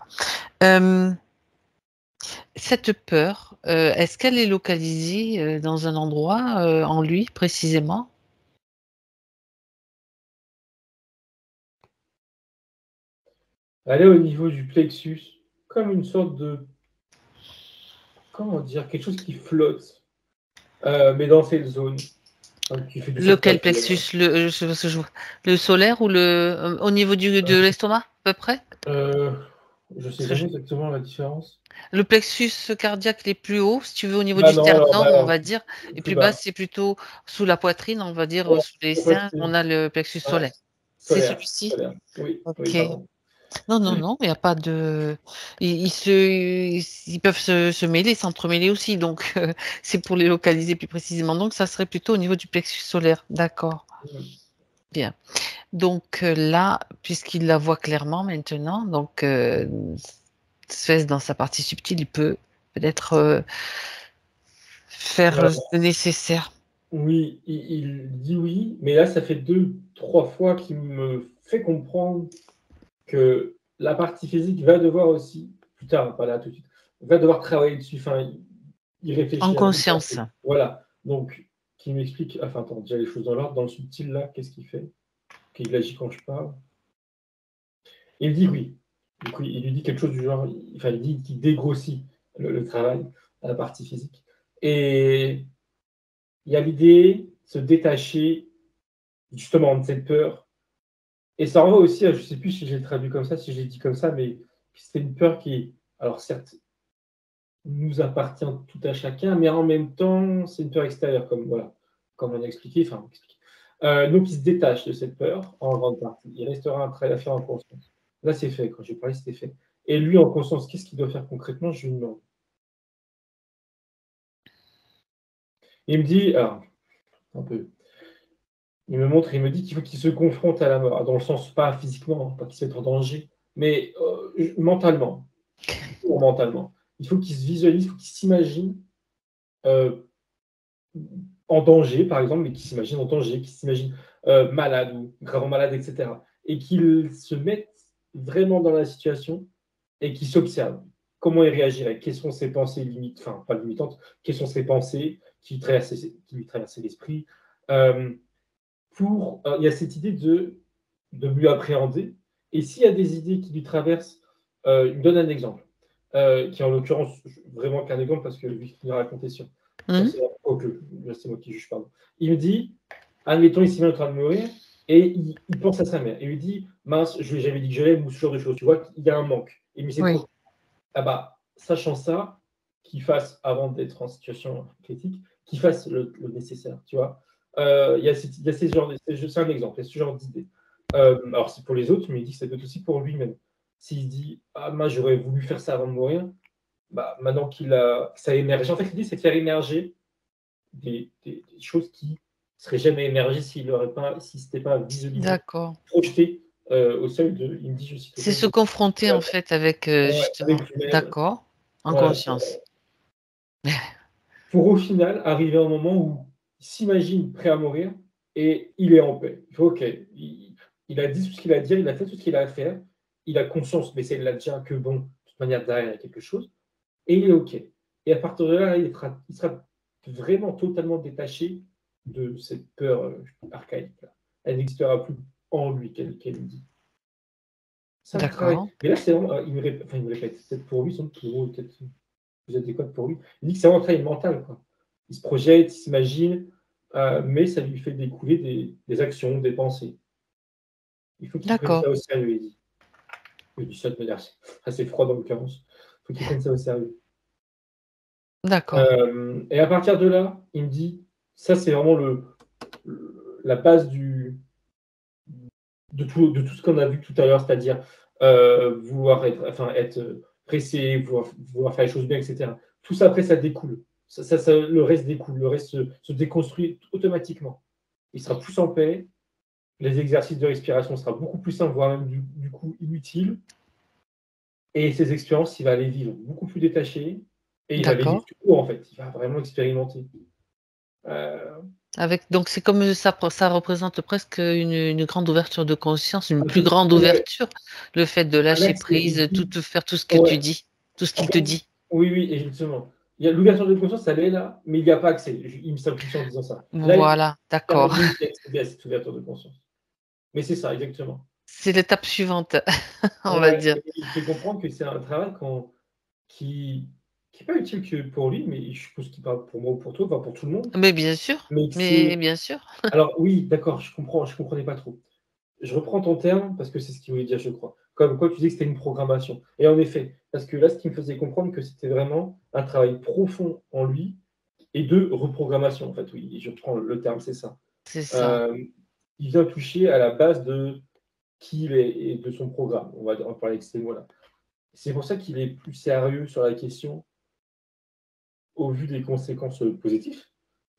Euh, Cette peur, est-ce qu'elle est localisée, dans un endroit, en lui précisément? Elle est au niveau du plexus, comme une sorte de, comment dire, quelque chose qui flotte, mais dans cette zone, hein, qui fait du sens Lequel papier, hein. plexus? Parce que le solaire ou au niveau de l'estomac, à peu près? Euh, je sais Parce que jamais exactement la différence. le plexus cardiaque, il est plus haut, si tu veux, au niveau Bah du non, alors, bah sternum, on alors, va dire, et plus plus bas, bas. c'est plutôt sous la poitrine, on va dire, Ouais, sous les la seins, on poitrine. a le plexus Ouais, solaire. C'est solaire, celui-ci? solaire. Oui, oui, OK. pardon. Non, non, non, il n'y a pas de. Ils peuvent se mêler, s'entremêler aussi, donc c'est pour les localiser plus précisément. Donc ça serait plutôt au niveau du plexus solaire. D'accord, Mm. bien. Donc là, puisqu'il la voit clairement maintenant, donc Sfez dans sa partie subtile, il peut peut-être faire Alors, le nécessaire. oui, il dit oui, mais là, ça fait deux, trois fois qu'il me fait comprendre que la partie physique va devoir aussi, plus tard, pas là tout de suite, va devoir travailler dessus. Enfin, il En réfléchit à tout ça. conscience. Voilà. Donc, qui m'explique, enfin, attends, déjà les choses dans l'ordre, dans le subtil, là, qu'est-ce qu'il fait? Qu'il agit quand je parle. Il me dit oui. Du coup, il lui dit quelque chose du genre, il dit qu'il dégrossit le travail, la partie physique. Et il y a l'idée de se détacher justement de cette peur. Et ça renvoie aussi à, je ne sais plus si j'ai traduit comme ça, si j'ai dit comme ça, mais c'est une peur qui, alors certes, nous appartient tout à chacun, mais en même temps, c'est une peur extérieure, comme on a expliqué. Donc, il se détache de cette peur en grande partie. Il restera un travail à faire en conscience. Là, c'est fait. Quand j'ai parlé, c'était fait. Et lui, en conscience, qu'est-ce qu'il doit faire concrètement? Je lui demande. Il me dit, alors, un peu, il me montre, il me dit qu'il faut qu'il se confronte à la mort, dans le sens pas physiquement, pas qu'il se mette en danger, mais mentalement. Mentalement. Il faut qu'il se visualise, il faut qu'il s'imagine euh, en danger, par exemple, mais qu'il s'imagine en danger, qu'il s'imagine malade ou gravement malade, etc. Et qu'il se mette vraiment dans la situation et qu'il s'observe. Comment il réagirait? Quelles sont ses pensées limites, enfin, pas limitantes, quelles sont ses pensées qui lui traversaient l'esprit il y a cette idée de mieux appréhender. Et s'il y a des idées qui lui traversent, il me donne un exemple, qui en l'occurrence, vraiment qu'un exemple parce que lui, il a raconté sur. C'est moi qui juge, pardon. Il me dit, admettons, il s'est mis en train de mourir et il pense à sa mère. Et il lui dit, mince, j'avais dit que je l'aime ou ce genre de choses. Tu vois, il y a un manque. Et il me dit, Oui. ah bah, sachant ça, qu'il fasse, avant d'être en situation critique, qu'il fasse le nécessaire, tu vois. Il y a ces genres c'est un exemple, il y a ce genre d'idée. Alors, c'est pour les autres, mais il dit que ça peut être aussi pour lui-même. S'il dit, ah, moi, j'aurais voulu faire ça avant de mourir, bah, maintenant qu'il a ça émerge. En fait, l'idée, c'est de faire émerger des choses qui ne seraient jamais émergées s'il n'était pas visualisé, D'accord. projeté au seuil de. Il me dit, je cite, C'est se confronter en fait avec justement. avec lui-même. D'accord. En Voilà, conscience. pour au final arriver à un moment où il s'imagine prêt à mourir et il est en paix. Il faut, ok, il a dit tout ce qu'il a à dire, il a fait tout ce qu'il a à faire, il a conscience, mais c'est là déjà que bon, de toute manière, derrière, il y a quelque chose, et il est ok. Et à partir de là, il sera vraiment totalement détaché de cette peur archaïque. Là. Elle n'existera plus en lui, qu'elle dit. Ça, le travail. D'accord. Mais là, c'est vraiment, il me répète, peut-être pour lui, son mot peut-être plus adéquat pour lui. Il dit que c'est vraiment un travail mental, quoi. Il se projette, il s'imagine, mais ça lui fait découler des actions, des pensées. Il faut qu'il prenne D'accord. ça au sérieux, il dit. Il dit ça de manière assez froide en l'occurrence. Il faut qu'il prenne ça au sérieux. D'accord. Et à partir de là, il me dit, ça c'est vraiment la base de tout ce qu'on a vu tout à l'heure, c'est-à-dire vouloir être pressé, vouloir faire les choses bien, etc. Tout ça, après, ça découle. Le reste découle, le reste se déconstruit automatiquement. Il sera plus en paix, les exercices de respiration sera beaucoup plus simples, voire même du coup inutiles. Et ces expériences, il va les vivre beaucoup plus détachées et il va les vivre D'accord. tout court, en fait. Il va vraiment expérimenter. Donc c'est comme ça représente presque une grande ouverture de conscience, une plus grande Ouais, ouverture, le fait de là, lâcher il prise, dit, faire tout ce que tu ouais, dis, tout ce en qu'il te fait, dit. oui, oui, et justement. Il y a l'ouverture de conscience, elle est là, mais il n'y a pas accès. Il me simplifie en disant ça. Là, il Voilà, permet d'accord. de lui accéder à cette ouverture de conscience. Mais c'est ça, exactement. C'est l'étape suivante, on va Ouais, dire. et il fait comprendre que c'est un travail qui n'est pas utile que pour lui, mais je suppose qu'il parle pour moi ou pour toi, enfin pour tout le monde. Mais bien sûr, Mais que mais c'est. bien sûr. Alors oui, d'accord, je comprenais pas trop. Je reprends ton terme parce que c'est ce qu'il voulait dire, je crois. Comme quoi tu disais que c'était une programmation. Et en effet, parce que là, ce qui me faisait comprendre que c'était vraiment un travail profond en lui et de reprogrammation, en fait, oui, je reprends le terme, c'est ça. C'est ça. Euh, il vient toucher à la base de qui il est et de son programme. On va parler avec ces mots-là. C'est pour ça qu'il est plus sérieux sur la question au vu des conséquences positives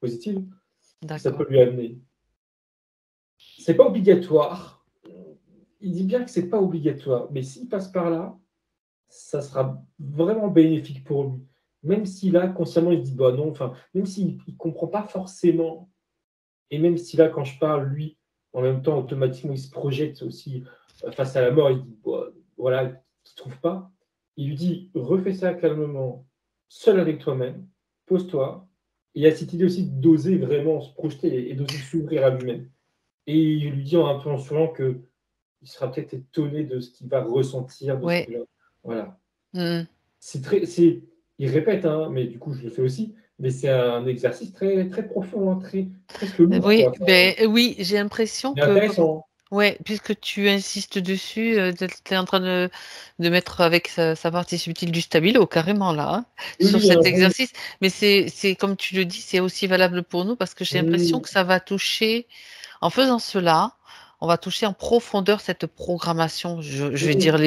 que ça peut D'accord. lui amener. C'est pas obligatoire. Il dit bien que c'est pas obligatoire, mais s'il passe par là, ça sera vraiment bénéfique pour lui. Même si là, consciemment, il se dit, bah non, enfin, même s'il ne comprend pas forcément, et même si là, quand je parle, lui, en même temps, automatiquement, il se projette aussi face à la mort, il dit, bah, voilà, qu'il ne trouve pas, il lui dit, refais ça calmement, seul avec toi-même, pose-toi, et il y a cette idée aussi d'oser vraiment se projeter et d'oser s'ouvrir à lui-même. Et il lui dit un peu en souriant que il sera peut-être étonné de ce qu'il va ressentir, de ce Ouais. qu'il va... Voilà. Mmh. Il répète, hein, mais du coup, je le fais aussi, mais c'est un exercice très, très profond, hein, presque lourd, Oui, quoi. Enfin, oui, j'ai l'impression mais que, intéressant. ouais, puisque tu insistes dessus, tu es en train de mettre avec sa partie subtile du stabilo, carrément là, hein, Oui, sur oui, cet oui. exercice. Mais c'est comme tu le dis, c'est aussi valable pour nous parce que j'ai l'impression que ça va toucher, en faisant cela, on va toucher en profondeur cette programmation, je vais dire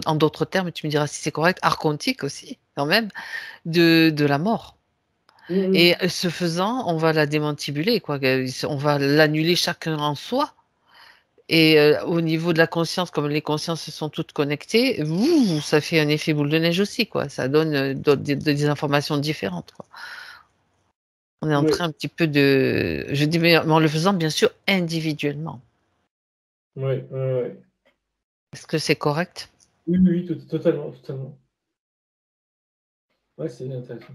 en d'autres termes, tu me diras si c'est correct, archontique aussi, quand même, de la mort. Et ce faisant, on va la démantibuler, quoi. On va l'annuler chacun en soi. Et au niveau de la conscience, comme les consciences sont toutes connectées, ça fait un effet boule de neige aussi, quoi. Ça donne des informations différentes, quoi. On est en train un petit peu de... Je dis, mais en le faisant, bien sûr, individuellement. Oui, oui. Est-ce que c'est correct? Oui, oui, totalement, totalement. Ouais, c'est intéressant.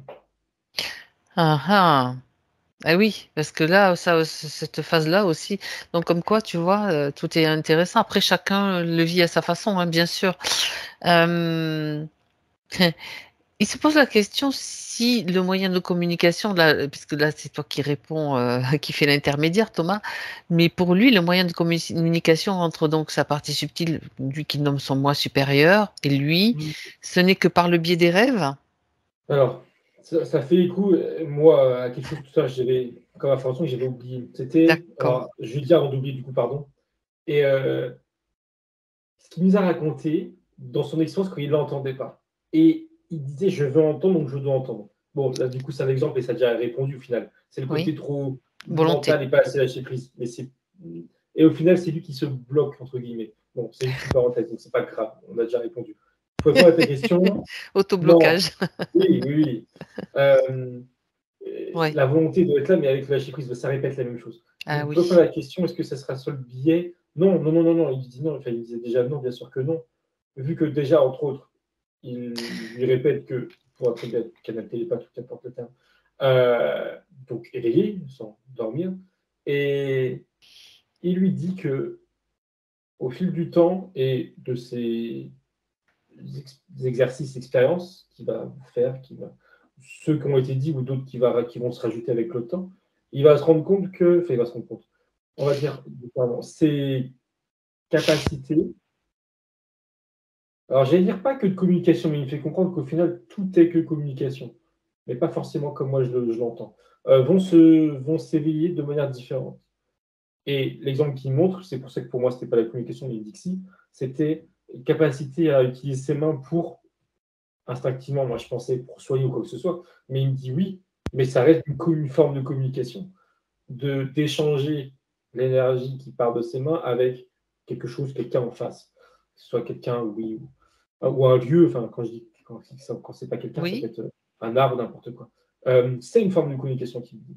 Ah ah. Ah oui, parce que là, cette phase-là aussi, donc comme quoi, tu vois, tout est intéressant. Après, chacun le vit à sa façon, hein, bien sûr. Euh, Il se pose la question si le moyen de communication, là, puisque là, c'est toi qui réponds, qui fait l'intermédiaire, Thomas, mais pour lui, le moyen de communication entre donc sa partie subtile, lui qui nomme son moi supérieur, et lui, ce n'est que par le biais des rêves? Alors, ça fait écho, moi, à quelque chose tout ça, j'avais comme information que j'avais oublié. C'était, D'accord. alors, je vais dire avant d'oublier, du coup, pardon. Et ce qu'il nous a raconté dans son expérience quand il ne l'entendait pas. Et il disait, je veux entendre, donc je dois entendre. Bon, là, du coup, c'est un exemple et ça a déjà répondu au final. C'est le Oui, côté trop volonté. mental et pas assez lâcher prise. Et au final, c'est lui qui se bloque, entre guillemets. Bon, c'est juste une parenthèse, donc c'est pas grave, on a déjà répondu. Pour répondre à ta question, non. Autoblocage. Oui, oui, oui. Ouais. La volonté doit être là, mais avec le lâcher prise, ça répète la même chose. Ah Donc, oui. pose pas la question, est-ce que ça sera sur le biais? Non, non, non, non, non. Il dit non. Enfin, il disait déjà non, bien sûr que non. Vu que déjà, entre autres, il lui répète que pour un canal télépathe, tout importe le terme, donc éveillé, sans dormir, et il lui dit que au fil du temps et de ses exercices, expériences qu'il va faire, ceux qui ont été dits ou d'autres qui vont se rajouter avec le temps, il va se rendre compte que, enfin, il va se rendre compte, on va dire, pardon, ses capacités. Alors, j'allais dire pas que de communication, mais il me fait comprendre qu'au final, tout est que communication, mais pas forcément comme moi je l'entends. Vont s'éveiller de manière différente. Et l'exemple qu'il montre, c'est pour ça que pour moi, c'était pas la communication, mais Dixie, c'était une capacité à utiliser ses mains pour instinctivement, moi je pensais pour soigner ou quoi que ce soit, mais il me dit oui, mais ça reste une forme de communication, d'échanger l'énergie qui part de ses mains avec quelque chose, quelqu'un en face, que ce soit quelqu'un, oui, ou un lieu, enfin quand je dis quand c'est pas quelqu'un, ça peut Oui. être un arbre, n'importe quoi. C'est une forme de communication qui me dit.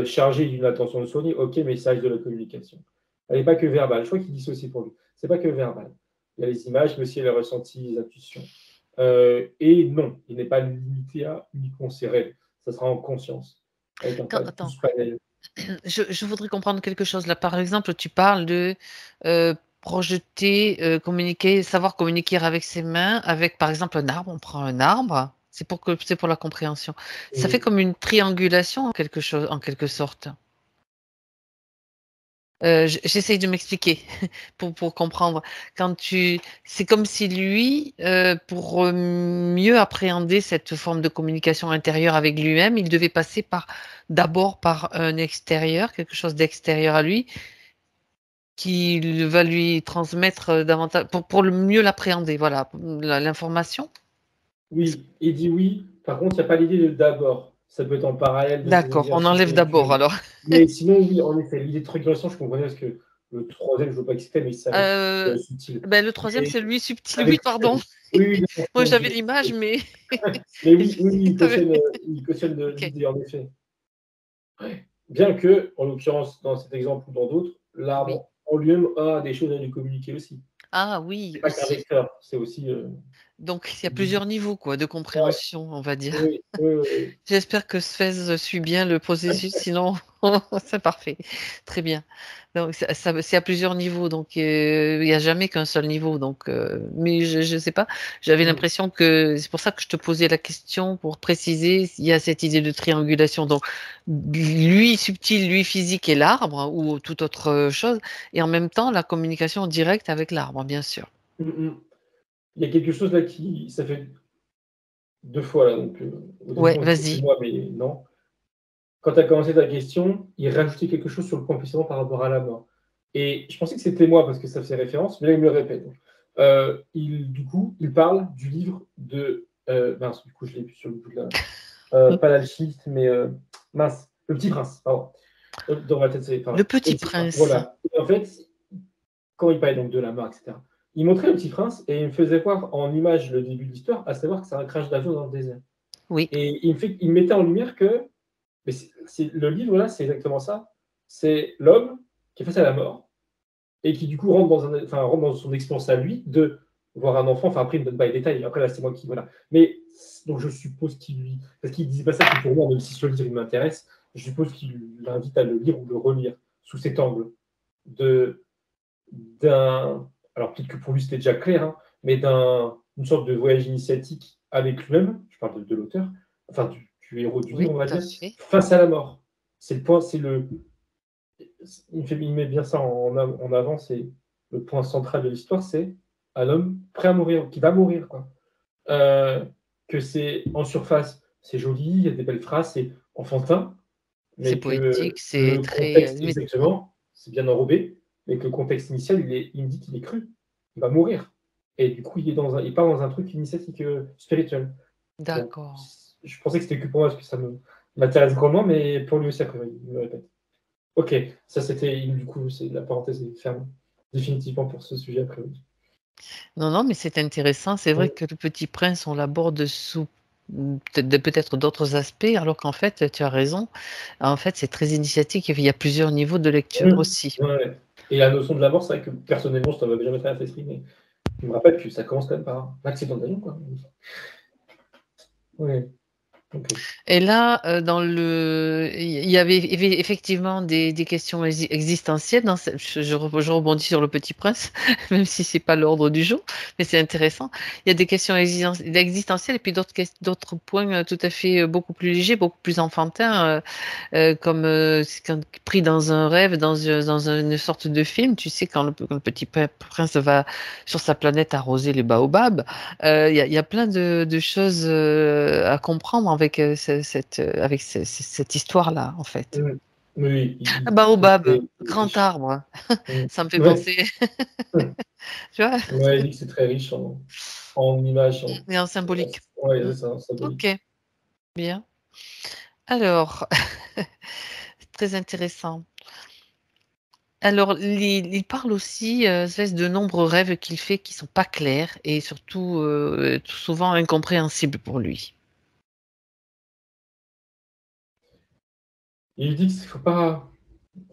Chargé d'une attention de soigner, ok, mais ça reste de la communication. Elle n'est pas que verbale. Je crois qu'il dit ça aussi pour lui. C'est pas que verbal. Il y a les images, mais aussi les ressentis, les intuitions. Et non, il n'est pas limité à uniquement ses rêves. Ça sera en conscience, avec un pas Attends, plus panel. je voudrais comprendre quelque chose là. Par exemple, tu parles de projeter, communiquer, savoir communiquer avec ses mains, avec par exemple un arbre. On prend un arbre. C'est pour la compréhension. Ça fait comme une triangulation en quelque sorte. J'essaye de m'expliquer pour comprendre. C'est comme si lui, pour mieux appréhender cette forme de communication intérieure avec lui-même, il devait passer d'abord par un extérieur, quelque chose d'extérieur à lui, qui va lui transmettre davantage, pour le mieux l'appréhender, voilà, l'information. Oui, il dit oui. Par contre, il n'y a pas l'idée de d'abord. Ça peut être en parallèle de ces D'accord, on exercices enlève d'abord spirituels. alors. Mais sinon, oui, en effet, l'idée de triangulation, je comprenais parce que le troisième, je ne veux pas exciter, mais ça reste subtil. Ben, le troisième, Mais c'est lui subtil. Oui, avec pardon. oui, oui, non, Moi, non, j'avais l'image, mais mais oui, oui, oui, il cautionne Ok. l'idée, en effet. Ouais. Bien que, en l'occurrence, dans cet exemple ou dans d'autres, Oui. l'arbre en lui-même a des choses à lui communiquer aussi. Ah oui, C'est pas qu'un aussi. vecteur, c'est aussi. Donc, il y a plusieurs niveaux quoi, de Ouais, compréhension, on va dire. oui, oui, oui, oui. J'espère que Sfez suit bien le processus, sinon c'est parfait. Très bien. Donc c'est à plusieurs niveaux, donc il n'y a jamais qu'un seul niveau. Donc, mais je ne sais pas, j'avais Mm. l'impression que c'est pour ça que je te posais la question pour préciser, il y a cette idée de triangulation. Donc lui subtil, lui physique et l'arbre ou toute autre chose, et en même temps la communication directe avec l'arbre, bien sûr. Mm, mm. Il y a quelque chose là ça fait 2 fois là, donc au début Ouais, on dit que c'était vas-y. moi, mais non. Quand tu as commencé ta question, il rajoutait quelque chose sur le point puissant par rapport à la mort. Et je pensais que c'était moi parce que ça faisait référence, mais là il me le répète. Du coup, il parle du livre de mince, du coup je l'ai plus sur le bout de la pas l'alchimiste, mais mince, Le Petit Prince, pardon. Dans ma tête, c'est Le enfin, Le Petit Petit Prince. Prince. Voilà. Et en fait, quand il parlait donc de la mort, etc., il montrait Le Petit Prince et il me faisait voir en image le début de l'histoire, à savoir que c'est un crash d'avion dans le désert. Oui, Et il mettait en lumière que mais le livre là, c'est exactement ça. C'est l'homme qui est face à la mort et qui du coup rentre dans son expérience à lui de voir un enfant. Enfin après, il ne donne pas les détails. Après là, c'est moi qui voilà. Mais donc je suppose parce qu'il disait pas ça que pour moi, même si ce livre il m'intéresse, je suppose qu'il l'invite à le lire ou le relire sous cet angle de d'un. Alors peut-être que pour lui c'était déjà clair, hein, mais d'une sorte de voyage initiatique avec lui-même. Je parle de l'auteur, enfin du héros du oui, livre, on va tout à dire, fait. face à la mort. C'est le point, il met bien ça en avant, c'est le point central de l'histoire, c'est un homme prêt à mourir, qui va mourir, quoi. Euh, que c'est en surface, c'est joli, il y a des belles phrases, c'est enfantin, C'est mais que poétique, c'est le très contexte, limite. exactement, c'est bien enrobé, mais que le contexte initial, il me dit qu'il est cru, il va mourir. Et du coup, il part dans un truc initiatique spirituel. Donc, D'accord. je pensais que c'était que pour moi, parce que ça m'intéresse grandement, mais pour lui aussi, après, il me répète. Ok, ça c'était, du coup, la parenthèse est fermée, définitivement pour ce sujet, après. Non, non, mais c'est intéressant. C'est vrai Oui. que Le Petit Prince, on l'aborde sous peut-être d'autres aspects, alors qu'en fait, tu as raison. En fait, c'est très initiatique et il y a plusieurs niveaux de lecture aussi. Ouais. Et la notion de la mort, c'est vrai que personnellement, je ne t'avais jamais fait à esprit, mais je me rappelle que ça commence quand même par un accident d'avion, quoi. Ouais. Ok. Et là, il y avait effectivement des questions existentielles. Je rebondis sur Le Petit Prince, même si c'est pas l'ordre du jour, mais c'est intéressant. Il y a des questions existentielles et puis d'autres points tout à fait beaucoup plus légers, beaucoup plus enfantins. Comme c'est pris dans un rêve, dans une sorte de film, tu sais, quand le petit prince va sur sa planète arroser les baobabs, il y a plein de choses à comprendre avec, cette histoire-là, en fait. Mm. Oui, Un baobab, c'est grand riche. arbre, Mm. ça me fait Ouais. penser, tu vois, Ouais, il dit que c'est très riche en images. et en symbolique. Ouais, Mm. c'est ça, en Ok, symbolique. bien. Alors, très intéressant. Alors, il parle aussi espèce de nombreux rêves qu'il fait qui sont pas clairs et surtout tout souvent incompréhensibles pour lui. Il dit qu'il faut pas.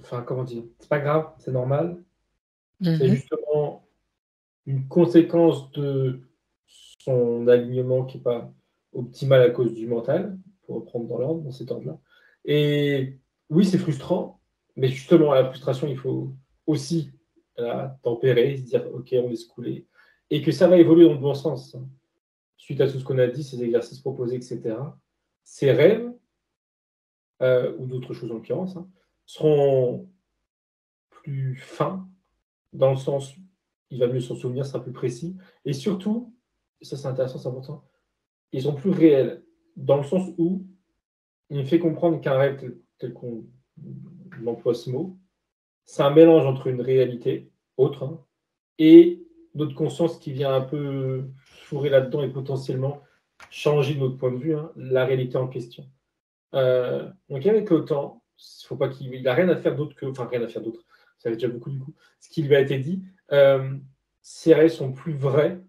Enfin, comment dire? C'est pas grave, c'est normal. C'est Mhm. justement une conséquence de son alignement qui n'est pas optimal à cause du mental, pour reprendre dans l'ordre, dans cet ordre-là. Et oui, c'est frustrant, mais justement, à la frustration, il faut aussi la tempérer, se dire, OK, on est secoué, et que ça va évoluer dans le bon sens. Suite à tout ce qu'on a dit, ces exercices proposés, etc., ces rêves, ou d'autres choses en l'occurrence, hein, seront plus fins, dans le sens, il va mieux s'en souvenir, sera plus précis, et surtout, et ça c'est intéressant, c'est important, ils sont plus réels, dans le sens où il me fait comprendre qu'un rêve tel qu'on emploie ce mot, c'est un mélange entre une réalité autre, hein, et notre conscience qui vient un peu fourrer là-dedans et potentiellement changer notre point de vue, hein, la réalité en question. Donc avec le temps, faut pas qu'il n'a rien à faire d'autre que, enfin rien à faire d'autre, ça fait déjà beaucoup du coup, ce qui lui a été dit, ses rêves sont plus vrais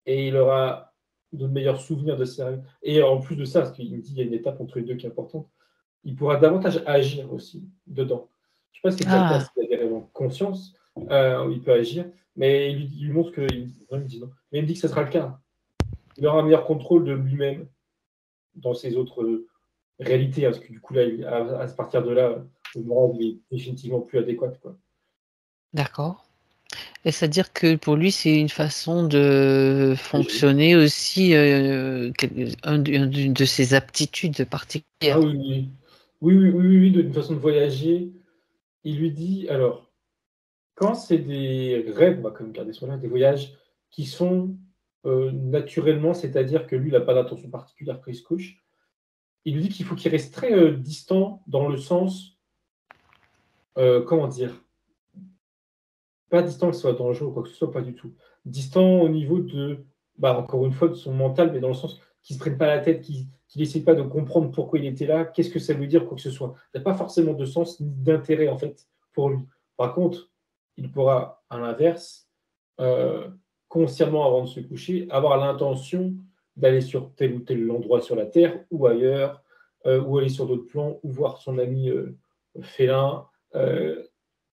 et il aura de meilleurs souvenirs de ses rêves. Et en plus de ça, parce qu'il me dit qu'il y a une étape entre les deux qui est importante, il pourra davantage agir aussi dedans. Je ne sais pas si c'est déjà le cas, Ah, s'il a des rêves en conscience, où il peut agir, mais il lui montre que. Il me dit non. Mais il me dit que ce sera le cas. il aura un meilleur contrôle de lui-même dans ses autres réalités, hein, parce que du coup, là, à partir de là, le moral est définitivement plus adéquat, quoi. D'accord. Et c'est-à-dire que pour lui, c'est une façon de fonctionner aussi, une de ses aptitudes Ah particulières. oui, oui. Oui, d'une façon de voyager. Il lui dit, alors, quand c'est des rêves, on va quand même garder cela, des voyages qui sont naturellement, c'est-à-dire que lui, il n'a pas d'intention particulière quand il se couche, il lui dit qu'il faut qu'il reste très distant dans le sens, comment dire, pas distant que ce soit dangereux ou quoi que ce soit, pas du tout. Distant au niveau de, bah, encore une fois, de son mental, mais dans le sens qu'il ne se prenne pas la tête, qu'il n'essaie pas de comprendre pourquoi il était là, qu'est-ce que ça veut dire, quoi que ce soit. Il n'y a pas forcément de sens ni d'intérêt, en fait, pour lui. Par contre, il pourra, à l'inverse, euh, consciemment, avant de se coucher, avoir l'intention d'aller sur tel ou tel endroit sur la Terre ou ailleurs, ou aller sur d'autres plans, ou voir son ami félin,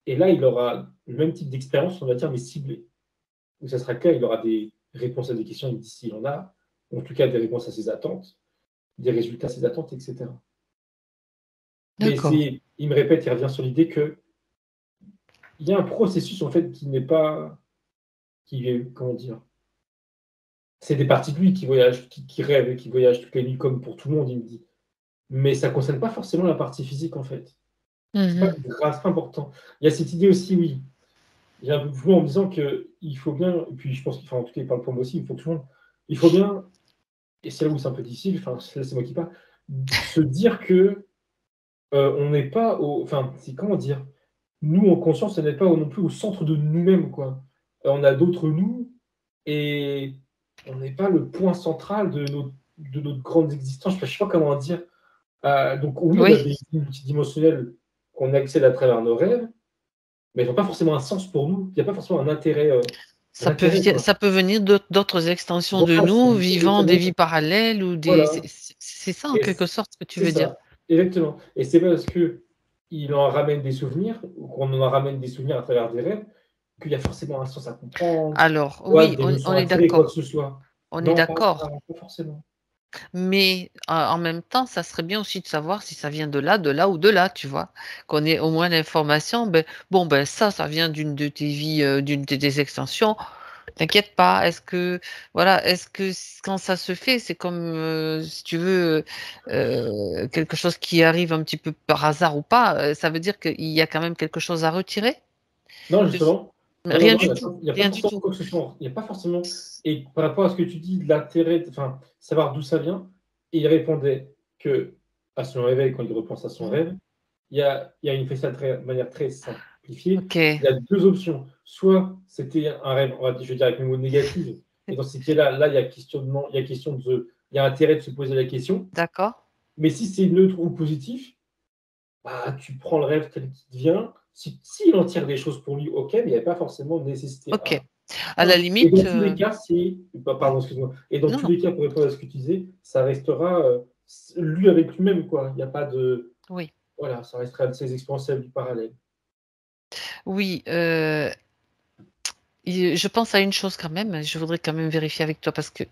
et là, il aura le même type d'expérience, on va dire, mais ciblée. Où ça sera clair, il aura des réponses à des questions, il dit s'il en a, ou en tout cas des réponses à ses attentes, des résultats à ses attentes, etc. Mais D'accord. il me répète, il revient sur l'idée que il y a un processus en fait qui n'est pas, qui est, comment dire, c'est des parties de lui qui voyagent, qui rêvent et qui voyagent toutes les nuits comme pour tout le monde, il me dit. Mais ça ne concerne pas forcément la partie physique en fait. C'est pas Mmh. grave, c'est pas important. Il y a cette idée aussi, oui, j'ai un peu plus loin en me disant qu'il faut bien, et puis je pense qu'il faut, en tout cas, il parle pour moi aussi, il faut que tout le monde, il faut bien, et c'est là où c'est un peu difficile, enfin, c'est moi qui parle, se dire que on n'est pas au, enfin, c'est comment dire, nous en conscience, on n'est pas non plus au centre de nous-mêmes, quoi. On a d'autres nous, et on n'est pas le point central de notre grande existence. Je sais pas comment dire. Donc oui, on a Oui, des multidimensionnels qu'on accède à travers nos rêves, mais ils n'ont pas forcément un sens pour nous. Il n'y a pas forcément un intérêt, quoi. ça peut venir d'autres extensions de Voilà, c'est nous, vivant des exactement ça. vies parallèles ou des Voilà, c'est ça en et quelque sorte ce que tu c'est veux dire? ça, exactement. Et c'est pas parce qu'il en ramène des souvenirs, ou qu'on en ramène des souvenirs à travers des rêves, qu'il y a forcément un sens à comprendre, Alors ouais, oui, des on leçons à est tirer, quoi que d'accord, ce soit. on est Non, d'accord. pas forcément. Mais en même temps, ça serait bien aussi de savoir si ça vient de là ou de là, tu vois? Qu'on ait au moins l'information, bon, ça vient d'une de tes vies, d'une de tes extensions. T'inquiète pas. Est-ce que quand ça se fait, c'est comme, si tu veux, quelque chose qui arrive un petit peu par hasard ou pas, ça veut dire qu'il y a quand même quelque chose à retirer? Non, De ce justement, Rien il du n'y a, tout, il y a pas rien du forcément tout. quoi que ce soit. Il n'y a pas forcément. Et par rapport à ce que tu dis, de l'intérêt, enfin, savoir d'où ça vient, et il répondait que à son réveil, quand il repense à son Mmh. rêve, il fait ça de manière très simplifiée. OK. Il y a deux options. Soit c'était un rêve, je vais dire avec mes mots négatifs, et dans ces cas-là, il y a questionnement, il y a intérêt de se poser la question. D'accord. Mais si c'est neutre ou positif, bah, tu prends le rêve tel qu'il vient. S'il en tire des choses pour lui, ok, mais il n'y a pas forcément de nécessité OK. à. À la Et limite, dans tous les cas, oui. pardon, excuse-moi. Et dans Non, tous non. les cas, pour répondre à ce que tu disais, ça restera lui avec lui-même, quoi. Il n'y a pas de. Oui. Voilà, ça restera de ses expériences à lui parallèles. Oui, je pense à une chose quand même, je voudrais quand même vérifier avec toi parce que,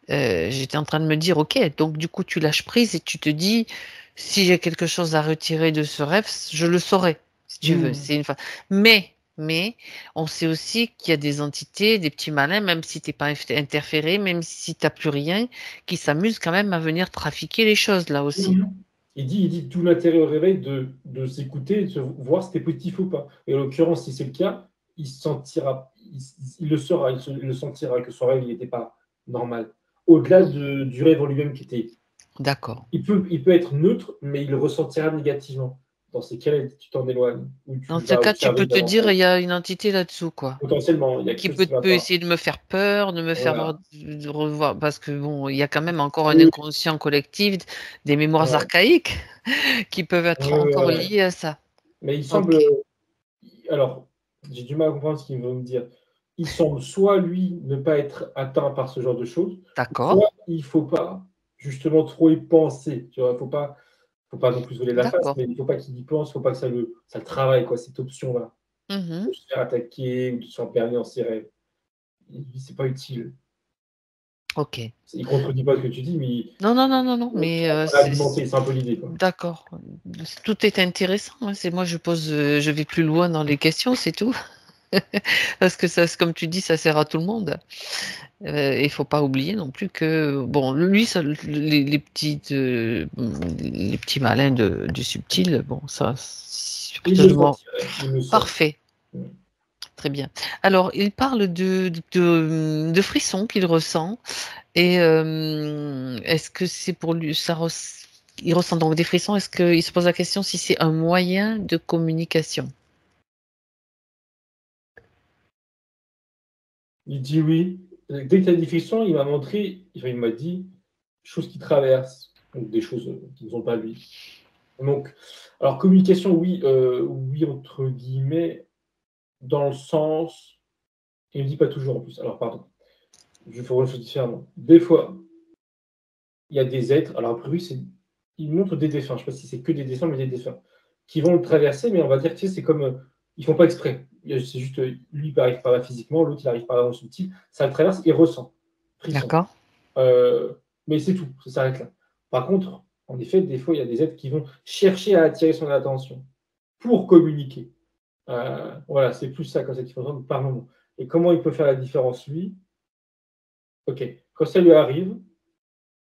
j'étais en train de me dire: «OK, donc du coup tu lâches prise et tu te dis: "Si j'ai quelque chose à retirer de ce rêve, je le saurai", si tu veux». Mmh. C'est une fa mais on sait aussi qu'il y a des entités, des petits malins, même si tu es pas interféré, même si tu as plus rien, qui s'amusent quand même à venir trafiquer les choses là aussi. Mmh. Il dit tout l'intérêt au réveil de s'écouter et de voir si c'était positif ou pas. Et en l'occurrence, si c'est le cas, il sentira, il le saura, il le sentira que son rêve n'était pas normal. Au-delà du rêve en lui-même qui était. D'accord. Il peut être neutre, mais il le ressentira négativement. Dans ces cas-là, tu t'en éloignes, ou Dans tu ce vas cas, tu observer peux te dire: davantage. «Il y a une entité là-dessous, quoi». Potentiellement, il y a quelque Qui chose qui ne va peut pas. essayer de me faire peur, de me faire Voilà. de revoir parce que bon, il y a quand même encore un Oui, inconscient collectif, des mémoires ouais. archaïques qui peuvent être Ouais, ouais, encore ouais. liées à ça. Mais il semble. OK, Alors, j'ai du mal à comprendre ce qu'il veut me dire. Il semble soit lui ne pas être atteint par ce genre de choses, d'accord, soit il ne faut pas justement trop y penser. Tu vois, faut pas non plus se voler la face, d'accord. mais il ne faut pas qu'il y pense, il ne faut pas que ça le travaille, quoi, cette option-là, Mmh. de se faire attaquer ou de se faire berner dans ses rêves. C'est pas utile. Ok. Il ne contredit pas ce que tu dis, mais Non, mais argumenté, c'est un peu l'idée. D'accord. Tout est intéressant. Hein. Moi, je vais plus loin dans les questions, c'est tout. Parce que ça, comme tu dis, ça sert à tout le monde. Il faut pas oublier non plus que, bon, lui, les petits malins du subtil, bon, ça, parfait. Très bien. Alors, il parle de frissons qu'il ressent. Et est-ce que c'est pour lui, il ressent donc des frissons? Est-ce qu'il se pose la question si c'est un moyen de communication? Il dit oui. Dès que tu as des frissons, il m'a montré, il m'a dit choses qui traversent, donc des choses qui ne sont pas lui. Donc, alors communication, oui, oui entre guillemets, dans le sens, il ne dit pas toujours en plus. Alors pardon, je vais faire une chose différemment. Des fois, il y a des êtres, alors après lui, il montre des défunts, je ne sais pas si c'est que des défunts, mais des défunts, qui vont le traverser, mais on va dire que c'est comme, ils font pas exprès. C'est juste, lui, il arrive par là physiquement, l'autre, il arrive par là dans le subtil, ça le traverse, il ressent. Frisson. D'accord. Mais c'est tout, ça s'arrête là. Par contre, en effet, des fois, il y a des êtres qui vont chercher à attirer son attention pour communiquer. Voilà, c'est plus ça quand c'est qu'il faut entendre par moment. Et comment il peut faire la différence, lui? Ok, quand ça lui arrive,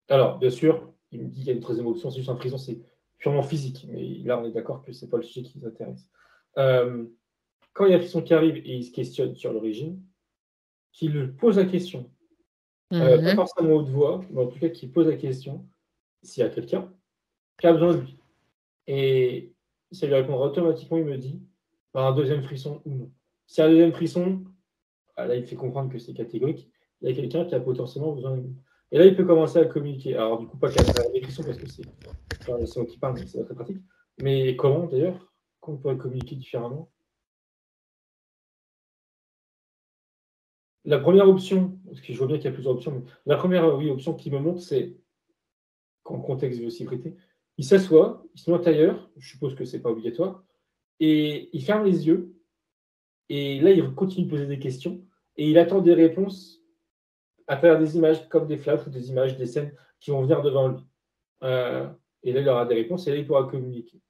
alors bien sûr, il me dit qu'il y a une troisième option, c'est juste un frisson, c'est purement physique. Mais là, on est d'accord que ce n'est pas le sujet qui nous intéresse. Quand il y a un frisson qui arrive et il se questionne sur l'origine, qu'il pose la question, pas forcément haute voix, mais en tout cas qu'il pose la question, s'il y a quelqu'un qui a besoin de lui. Et ça lui répondra automatiquement, il me dit, par un deuxième frisson ou non. Si un deuxième frisson, là, il fait comprendre que c'est catégorique, il y a quelqu'un qui a potentiellement besoin de lui. Et là, il peut commencer à communiquer. Alors, du coup, pas qu'à travers des frissons, parce que c'est moi qui parle, mais c'est pas très pratique. Mais comment, d'ailleurs? Comment on pourrait communiquer différemment? La première option, parce que je vois bien qu'il y a plusieurs options, mais la première option qui me montre, c'est, en contexte de s'y prêter, il s'assoit, il se met en tailleur, je suppose que ce n'est pas obligatoire, et il ferme les yeux, et là, il continue de poser des questions, et il attend des réponses à travers des images comme des flashs ou des images, des scènes qui vont venir devant lui. Et là, il aura des réponses, et là, il pourra communiquer.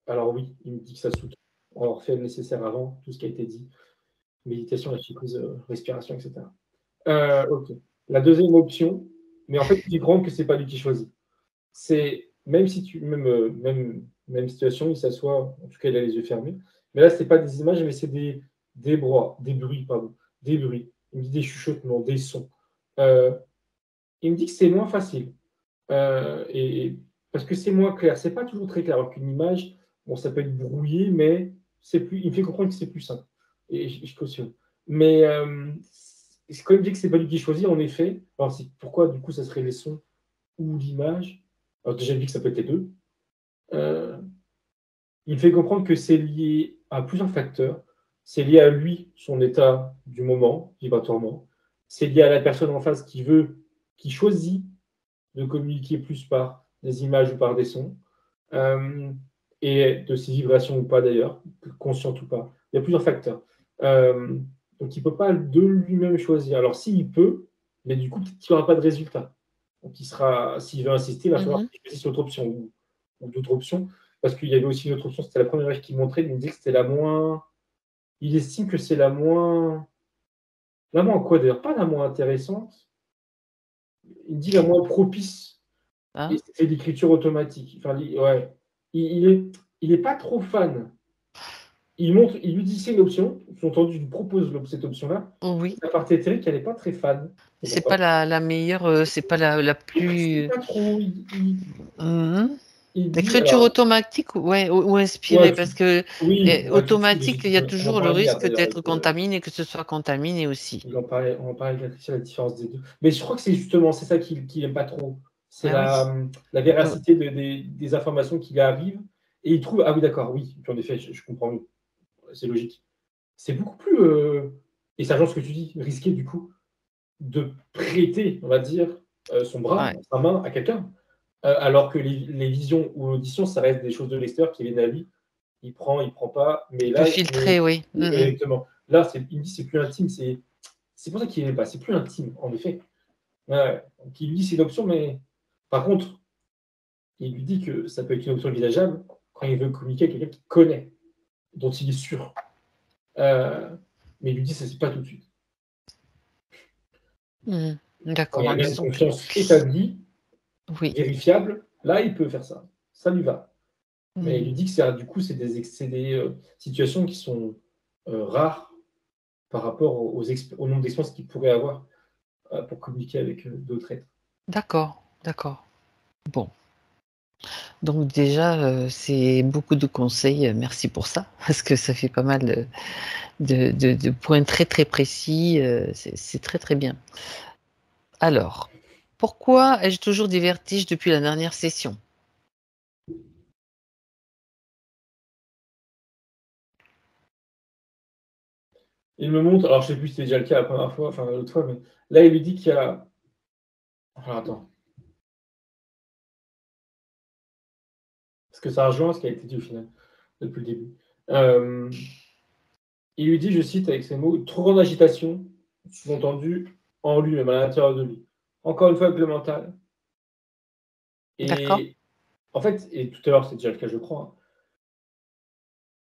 Alors oui, il me dit que ça soutient. On leur fait le nécessaire avant, tout ce qui a été dit. Méditation, lâcher prise, respiration, etc. Ok. La deuxième option, mais en fait, il comprend que ce n'est pas lui qui choisit. C'est même si même situation, il s'assoit, en tout cas, il a les yeux fermés. Mais là, ce n'est pas des images, mais c'est des bruits, pardon. Des bruits. Il me dit des chuchotements, des sons. Il me dit que c'est moins facile. Et parce que c'est moins clair. C'est pas toujours très clair. Alors qu'une image, bon, ça peut être brouillé, mais il me fait comprendre que c'est plus simple. Et je cautionne. Mais quand il me dit que c'est pas lui qui choisit, en effet, alors pourquoi du coup ça serait les sons ou l'image? Alors déjà, il me dit que ça peut être les deux. Il me fait comprendre que c'est lié à plusieurs facteurs. C'est lié à lui, son état du moment, vibratoirement. C'est lié à la personne en face qui choisit de communiquer plus par des images ou par des sons, et de ses vibrations ou pas d'ailleurs, conscientes ou pas. Il y a plusieurs facteurs. Donc il ne peut pas de lui-même choisir. Alors s'il peut, mais du coup, peut-être qu'il n'aura pas de résultat. Donc s'il veut insister, il va falloir qu'il choisisse l'autre option ou d'autres options. Parce qu'il y avait aussi une autre option, c'était la première image qu'il montrait, il me disait que c'était la moins. Il estime que c'est la moins. La moins quoi d'ailleurs? Pas la moins intéressante. Il dit la moins propice. Et c'est l'écriture automatique. Enfin, ouais. Il est pas trop fan. Il lui dit c'est une option. Sous-entendu, il propose cette option-là. Oui. La partie éthérique, elle n'est pas très fan. C'est pas la meilleure, c'est pas la plus. Pas trop. L'écriture automatique ou inspirée, Ouais, parce que oui, automatique, il y a toujours le risque d'être contaminé, que ce soit contaminé aussi. On en parlait avec la différence des deux. Mais je crois que c'est justement ça qu'il n'aime pas trop. C'est la véracité des informations qui lui arrivent. Et il trouve, ah oui, d'accord, oui. Puis en effet, je comprends, c'est logique. C'est beaucoup plus, et ça rejoint ce que tu dis, risqué du coup, de prêter, on va dire, son bras, sa main à quelqu'un. Alors que les visions ou l'audition, ça reste des choses de l'extérieur qui viennent à lui. Il prend pas. Mais Il là, peut filtrer, oui. Exactement. Là, il me dit c'est plus intime, C'est pour ça qu'il n'est pas, c'est plus intime, en effet. Ouais. Donc, il lui dit c'est une option, mais par contre, il lui dit que ça peut être une option envisageable quand il veut communiquer avec quelqu'un qu'il connaît, dont il est sûr. Mais il lui dit ça, c'est pas tout de suite. Quand D'accord. il y a Donc, bien une confiance établie, oui. vérifiable, là, il peut faire ça. Ça lui va. Mais il Mhm. lui dit que du coup, c'est des situations qui sont rares par rapport au nombre d'expériences qu'il pourrait avoir pour communiquer avec d'autres êtres. D'accord. D'accord. Bon. Donc déjà, c'est beaucoup de conseils. Merci pour ça, parce que ça fait pas mal de points très très précis. C'est très très bien. Alors, pourquoi ai-je toujours des vertiges depuis la dernière session? Il me montre, alors je sais plus si c'était déjà le cas la première fois, enfin l'autre fois, mais là, il lui dit qu'il y a. Alors attends. Parce que ça rejoint ce qui a été dit au final, depuis le début. Il lui dit, je cite avec ces mots, trop grande agitation, sous-entendu en lui-même, à l'intérieur de lui. Encore une fois, avec le mental. D'accord. Et en fait, et tout à l'heure, c'est déjà le cas, je crois, hein,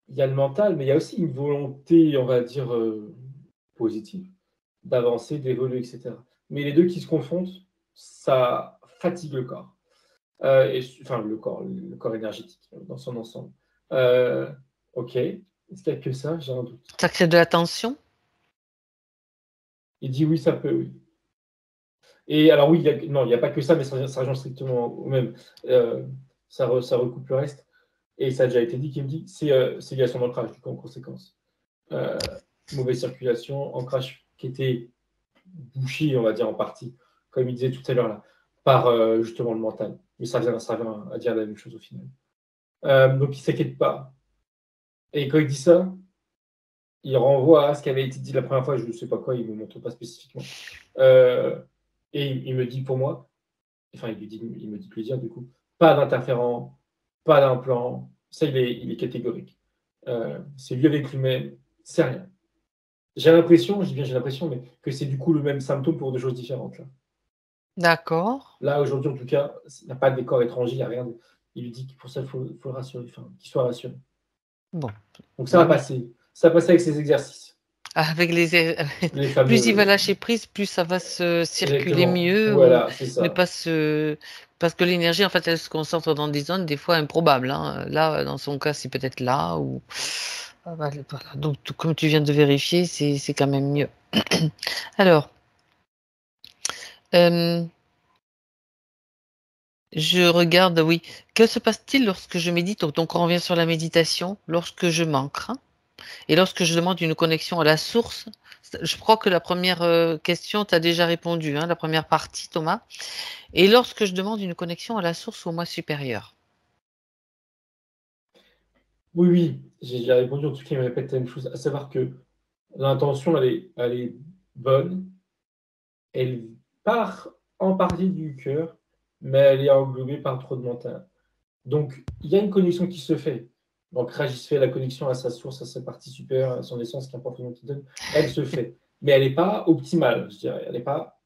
il y a le mental, mais il y a aussi une volonté, on va dire, positive, d'avancer, d'évoluer, etc. Mais les deux qui se confondent, ça fatigue le corps. Enfin, le corps énergétique dans son ensemble. Ok. Est-ce qu'il n'y a que ça? J'ai un doute. Ça crée de la tension? Il dit oui, ça peut, oui. Et alors oui, non, il n'y a pas que ça, mais ça rejoint strictement au même. Ça recoupe le reste. Et ça a déjà été dit, qui me dit, c'est lié à son ancrage, du coup, en conséquence. Mauvaise circulation, ancrage qui était bouché, on va dire, en partie, comme il disait tout à l'heure, là, par justement le mental. Mais ça vient à dire la même chose au final. Donc il ne s'inquiète pas. Et quand il dit ça, il renvoie à ce qui avait été dit la première fois, je ne sais pas quoi, il ne me montre pas spécifiquement. Et il me dit pour moi, enfin il me dit plaisir du coup, pas d'interférent, pas d'implant, ça il est catégorique. C'est lui avec lui-même, c'est rien. J'ai l'impression, je dis bien j'ai l'impression, mais que c'est du coup le même symptôme pour deux choses différentes. D'accord. Là aujourd'hui en tout cas, il n'y a pas de décor étranger, il n'y a rien. Il lui dit que pour ça il faut le rassurer, enfin, qu'il soit rassuré. Bon. Donc ça Bah va oui. passer. Ça va passer avec ses exercices. Avec Les plus il va fameux. lâcher prise, plus ça va se circuler Exactement. mieux ou Voilà, c'est ne ça. pas se parce que l'énergie en fait elle se concentre dans des zones des fois improbables, hein. Là dans son cas c'est peut-être là ou voilà. Donc comme tu viens de vérifier, c'est quand même mieux. Alors, hem, je regarde, oui. Que se passe-t-il lorsque je médite? Donc on revient sur la méditation, lorsque je m'ancre, hein, et lorsque je demande une connexion à la source. Je crois que la première question, tu as déjà répondu, hein, la première partie, Thomas. Et lorsque je demande une connexion à la source ou au moi supérieur. Oui, oui, j'ai répondu, en tout cas, il me répète la même chose, à savoir que l'intention, elle est bonne, elle part en partie du cœur, mais elle est englobée par trop de mental. Donc, il y a une connexion qui se fait. L'ancrage, il se fait, la connexion à sa source, à sa partie supérieure, à son essence, qu'importe le nom qu'il donne, elle se fait. Mais elle n'est pas optimale, je dirais. Elle n'est pas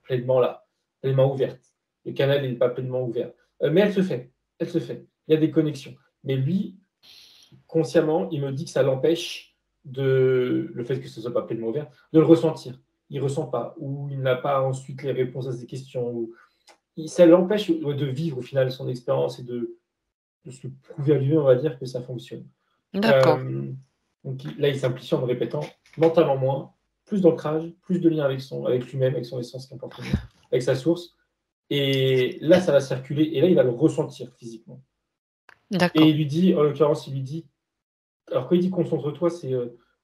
pleinement là, pleinement ouverte. Le canal n'est pas pleinement ouvert. Mais elle se fait. Elle se fait. Il y a des connexions. Mais lui, consciemment, il me dit que ça l'empêche le fait que ce ne soit pas pleinement ouvert, de le ressentir. Il ne ressent pas, ou il n'a pas ensuite les réponses à ses questions, ou ça l'empêche de vivre au final son expérience et de se prouver à lui-même, on va dire, que ça fonctionne. D'accord, Donc là, il simplifie en me répétant mentalement moins, plus d'ancrage, plus de lien avec lui-même, avec son essence, qu'importe le nom, avec sa source. Et là, ça va circuler, et là, il va le ressentir physiquement. Et d'accord. il lui dit, en l'occurrence, il lui dit, alors quand il dit concentre-toi, c'est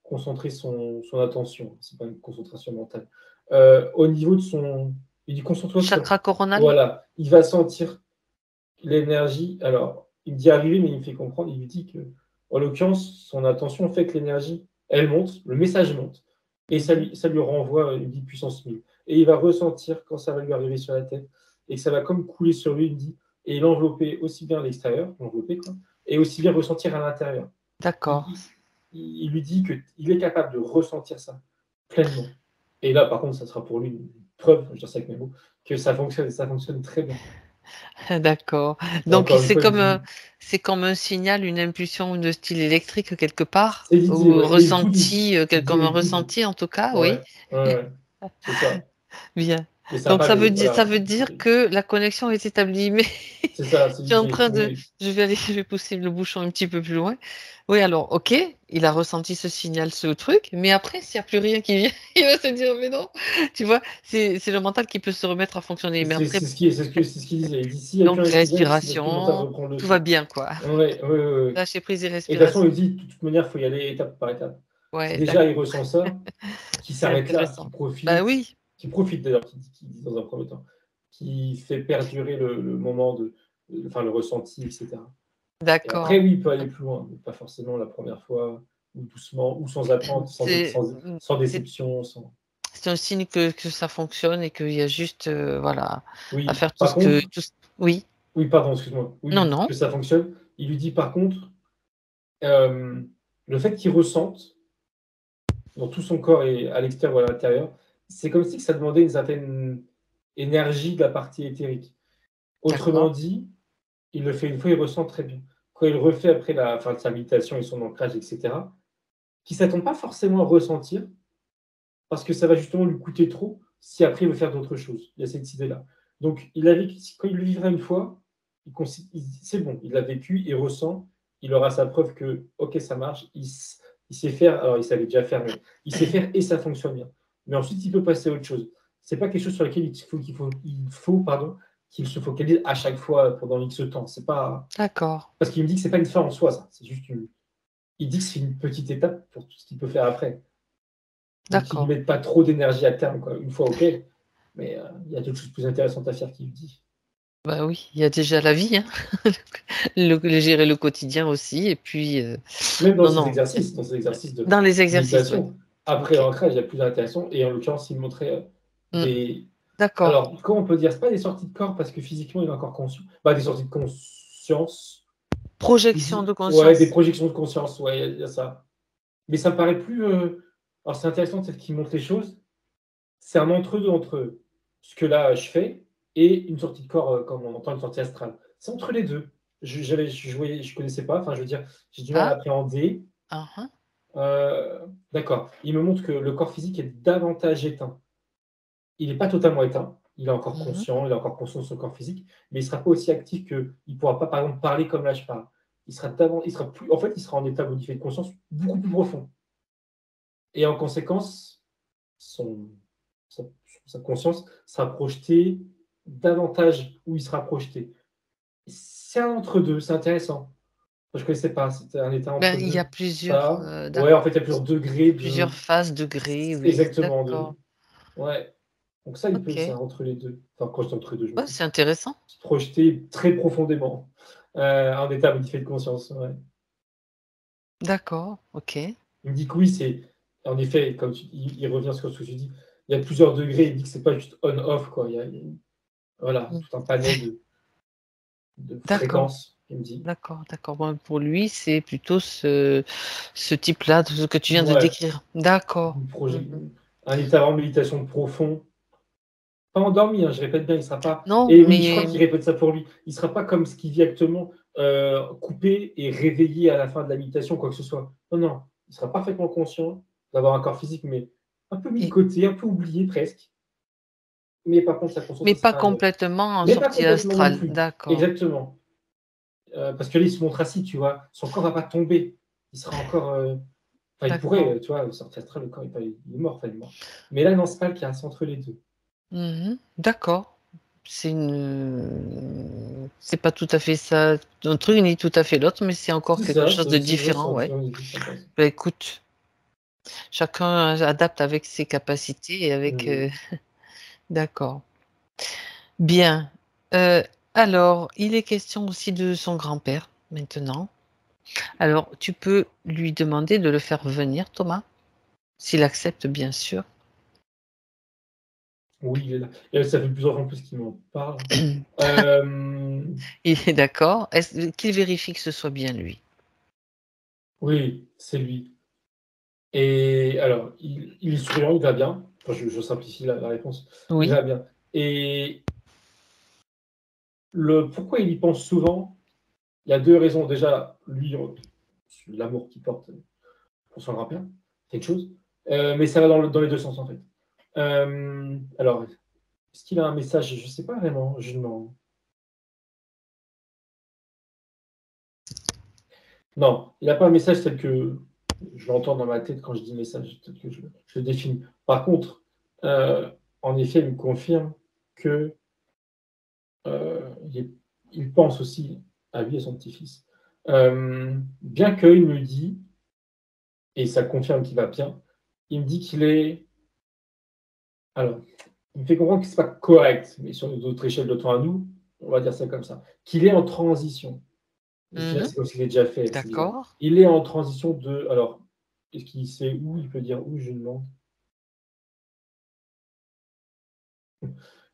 concentrer son attention, c'est pas une concentration mentale. Au niveau de son. Il dit concentre-toi sur. Chakra coronal? Voilà, il va sentir l'énergie. Alors, il me dit arriver, mais il me fait comprendre, il lui dit que, en l'occurrence, son attention fait que l'énergie, elle monte, le message monte, et ça lui renvoie une dit puissance 1000. Et il va ressentir quand ça va lui arriver sur la tête, et que ça va comme couler sur lui, il me dit, et l'envelopper aussi bien à l'extérieur, l'envelopper, quoi, et aussi bien ressentir à l'intérieur. D'accord. Il lui dit qu'il est capable de ressentir ça. pleinement. Et là, par contre, ça sera pour lui une preuve, je dis ça avec mes mots, que ça fonctionne très bien. D'accord. Et Donc encore une fois, il me dit, c'est comme un signal, une impulsion de style électrique quelque part? c'est l'idée, Ou ouais, mais voodoo. ressenti, comme un L'idée voodoo. ressenti en tout cas, oui? Ouais, ouais, ouais, c'est ça. Bien. Mais ça n'a Donc pas de. ça Voilà. veut dire que la connexion est établie, mais C'est ça, c'est je suis en l'idée. train de Oui, je vais pousser le bouchon un petit peu plus loin. Oui, alors OK, il a ressenti ce signal, ce truc, mais après s'il y a plus rien qui vient, il va se dire: «Mais non!» Tu vois? C'est le mental qui peut se remettre à fonctionner, mais après c'est ce qu'il disait. Il dit s'il n'y a plus donc rien qui vient, c'est parce que le mental respiration, reprend le tout va dessus. bien quoi. Ouais, ouais, ouais, ouais. Lâcher prise et Et de toute façon, il respiration. dit, de toute manière, il faut y aller étape par étape. Si Ouais, déjà il ressent ça, qu'il c'est s'arrête là, intéressant. Bah oui, qu'il profite d'ailleurs, qu'il dit dans un premier temps, qui fait perdurer le moment enfin le ressenti, etc. Et après, d'accord. oui, il peut aller plus loin, mais pas forcément la première fois, ou doucement, ou sans attente, C'est sans c'est déception, sans. c'est un signe que ça fonctionne et qu'il y a juste, voilà, à Oui, faire par contre, tout ce oui? oui, pardon, excuse-moi. Non, Oui, non. que ça fonctionne. Il lui dit par contre, euh, le fait qu'il ressente dans tout son corps et à l'extérieur ou à l'intérieur, c'est comme si ça demandait une certaine énergie de la partie éthérique. Autrement D'accord, dit, il le fait une fois, il ressent très bien. Quand il le refait après la fin de sa méditation et son ancrage, etc., qu'il ne s'attend pas forcément à ressentir, parce que ça va justement lui coûter trop si après il veut faire d'autres choses. Il y a cette idée-là. Donc, il a vécu, quand il le vivra une fois, c'est bon, il l'a vécu, il ressent, il aura sa preuve que, ok, ça marche, il sait faire, alors il savait déjà faire, mais il sait faire et ça fonctionne bien. Mais ensuite, il peut passer à autre chose. C'est pas quelque chose sur lequel pardon, qu'il se focalise à chaque fois pendant X temps. C'est pas, d'accord, parce qu'il me dit que c'est pas une fin en soi, ça. C'est juste il dit que c'est une petite étape pour tout ce qu'il peut faire après. Donc, qu'il ne d'accord. mette pas trop d'énergie à terme, quoi. Une fois, ok, mais il y a d'autres choses plus intéressantes à faire, qu'il dit. Bah oui, il y a déjà la vie, hein. Le gérer le quotidien aussi et puis, Même non, non, dans ces exercices de dans les exercices, ouais. méditation, après OK. l'ancrage, il y a plus intéressant. Et en l'occurrence, il montrait Mmh. des. D'accord. Alors, comment on peut dire? C'est pas des sorties de corps parce que physiquement, il est encore conscient. Bah, des sorties de conscience. Projection de Ouais, des conscience. projections de conscience, ouais, il y a ça. Mais ça me paraît plus. Alors, c'est intéressant, c'est qu'il montre les choses. C'est un entre-deux entre ce que là je fais et une sortie de corps, comme on entend une sortie astrale. C'est entre les 2. Je connaissais pas, enfin je veux dire, j'ai du mal à Ah, appréhender. hein, hein. D'accord. Il me montre que le corps physique est davantage éteint. Il n'est pas totalement éteint, Mmh mh. il est encore conscient de son corps physique, mais il ne sera pas aussi actif qu'il ne pourra pas, par exemple, parler comme là je parle. Il sera plus, en fait, il sera en état modifié de conscience beaucoup plus profond. Et en conséquence, son, sa, sa conscience sera projetée davantage où il sera projeté. C'est un entre-deux, c'est intéressant. Je ne connaissais pas, c'était un état Ben, il y a entre-deux. plusieurs, Ça, ouais, en fait, il y a plusieurs degrés plusieurs de. phases, degrés, oui, Exactement, d'accord. ouais. Donc ça, il peut, ça, OK. entre les deux. Enfin, quand je dis entre les deux, je me Ouais, trompe. c'est intéressant. Se projeter très profondément. Un état modifié de conscience, ouais. D'accord, OK. Il me dit que oui, c'est. En effet, comme il revient sur ce que tu dis, il y a plusieurs degrés, il dit que c'est pas juste on-off, quoi. Voilà, Mmh. tout un panel de D'accord, fréquences, il me dit. d'accord. Bon, pour lui, c'est plutôt ce type-là, de ce que tu viens de Ouais, décrire. D'accord. une Mmh projet, mh. un état en méditation profond. Pas endormi, hein, je répète bien, il sera pas. Non, Et oui, je crois mais qu'il répète ça pour lui. Il sera pas comme ce qu'il vit actuellement, coupé et réveillé à la fin de la méditation, quoi que ce soit. Non, non, il sera parfaitement conscient d'avoir un corps physique, mais un peu mis de et côté, un peu oublié presque. Mais par contre, sa conscience mais pas sera. complètement en Mais pas sortie complètement non astrale. plus. D'accord. Exactement. Parce que là, il se montre assis, tu vois. Son corps va pas tomber. Il sera encore. Enfin, il pourrait, D'accord. tu vois, sortir astral, le corps, il est mort, enfin, il est mort. Mais là, non, c'est pas le cas, c'est entre les deux. Mmh mh. D'accord. C'est pas tout à fait ça, un truc ni tout à fait l'autre, mais c'est encore C'est quelque ça, chose de c'est le différent, ressenti, ouais. on dit, c'est intéressant. Bah, écoute, chacun adapte avec ses capacités et avec, Oui. d'accord. Bien, heu, alors il est question aussi de son grand-père, maintenant. Alors tu peux lui demander de le faire venir, Thomas, s'il accepte bien sûr. Oui, il est là. Et ça fait plusieurs fois en plus qu'il m'en parle. Hem, Il est d'accord? Est-ce qu'il vérifie que ce soit bien lui? oui, c'est lui. Et alors, il est souriant, il va bien. Enfin, je simplifie la réponse. Oui. Il va bien. Et pourquoi il y pense souvent, il y a 2 raisons. Déjà, lui, l'amour qu'il porte pour son grand-père, quelque chose. Mais ça va dans les 2 sens, en fait. Alors, est-ce qu'il a un message? Je ne sais pas vraiment. Je demande. Non, il n'a pas un message tel que je l'entends dans ma tête quand je dis message, tel que je le définis. Par contre, en effet, il me confirme que il pense aussi à lui et son petit-fils. Bien qu'il me dit, et ça confirme qu'il va bien, il me dit qu'il est. Alors, il me fait comprendre que ce n'est pas correct, mais sur notre échelle de temps à nous, on va dire ça comme ça, qu'il est en transition. C'est comme s'il est déjà fait. D'accord. Il est en transition de. Alors, est-ce qu'il sait où? Il peut dire où, je demande.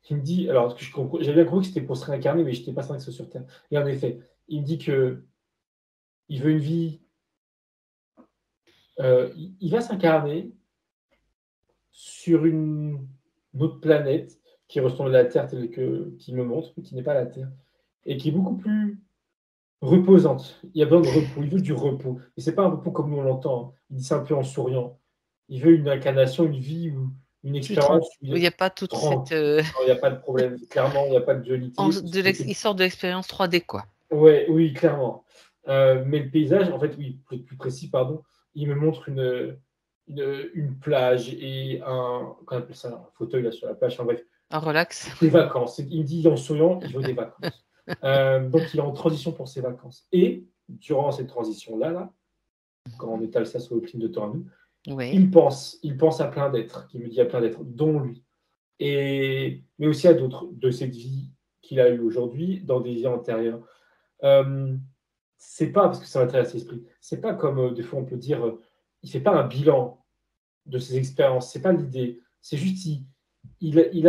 Il me dit, alors, j'avais bien compris que c'était pour se réincarner, mais je n'étais pas certain que ce soit sur Terre. Et en effet, il me dit que il veut une vie. Il va s'incarner sur une autre planète qui ressemble à la Terre telle qu'il me montre, mais qui n'est pas la Terre, et qui est beaucoup plus reposante. Il y a besoin de repos. Il veut du repos. Et c'est pas un repos comme nous on l'entend. Il dit ça un peu en souriant. Il veut une incarnation, une vie ou une expérience où il n'y a pas toute tranquille. cette. Non, il n'y a pas de problème. Clairement, il n'y a pas de dualité. Il sort de l'expérience 3D, quoi. Ouais, oui, clairement. Mais le paysage, en fait, oui, pour être plus précis, pardon, il me montre une plage et qu'on appelle ça, un fauteuil là sur la plage. Enfin bref, Un relax. des vacances. Il me dit en souriant, il veut des vacances. Donc il est en transition pour ses vacances. Et durant cette transition-là, quand on étale ça sur le film de temps à nous, Oui. il pense à plein d'êtres, il me dit à plein d'êtres, dont lui. Mais aussi à d'autres de cette vie qu'il a eue aujourd'hui, dans des vies antérieures. C'est pas, parce que ça m'intéresse l'esprit, c'est pas comme des fois on peut dire, il fait pas un bilan de ses expériences, c'est pas l'idée. C'est juste, il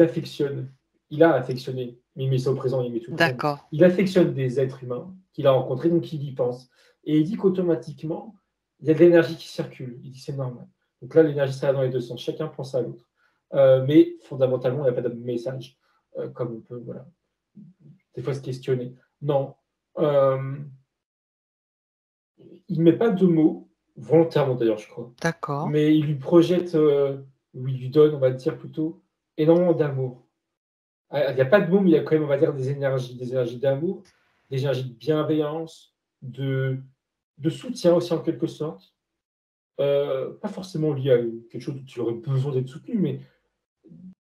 affectionne, il a affectionné, mais il met ça au présent, il met tout le présent. D'accord. Il affectionne des êtres humains qu'il a rencontrés, donc il y pense. Et il dit qu'automatiquement, il y a de l'énergie qui circule. Il dit c'est normal. Donc là, l'énergie, ça va dans les 2 sens. Chacun pense à l'autre. Mais fondamentalement, il n'y a pas de message, comme on peut, voilà, des fois se questionner. Non. Il ne met pas de mots, volontairement d'ailleurs, je crois. D'accord. Mais il lui projette, ou il lui donne, on va dire plutôt, énormément d'amour. Il n'y a pas de mots, mais il y a quand même, on va dire, des énergies d'amour, des énergies de bienveillance, de soutien aussi en quelque sorte. Pas forcément lié à quelque chose où tu aurais besoin d'être soutenu, mais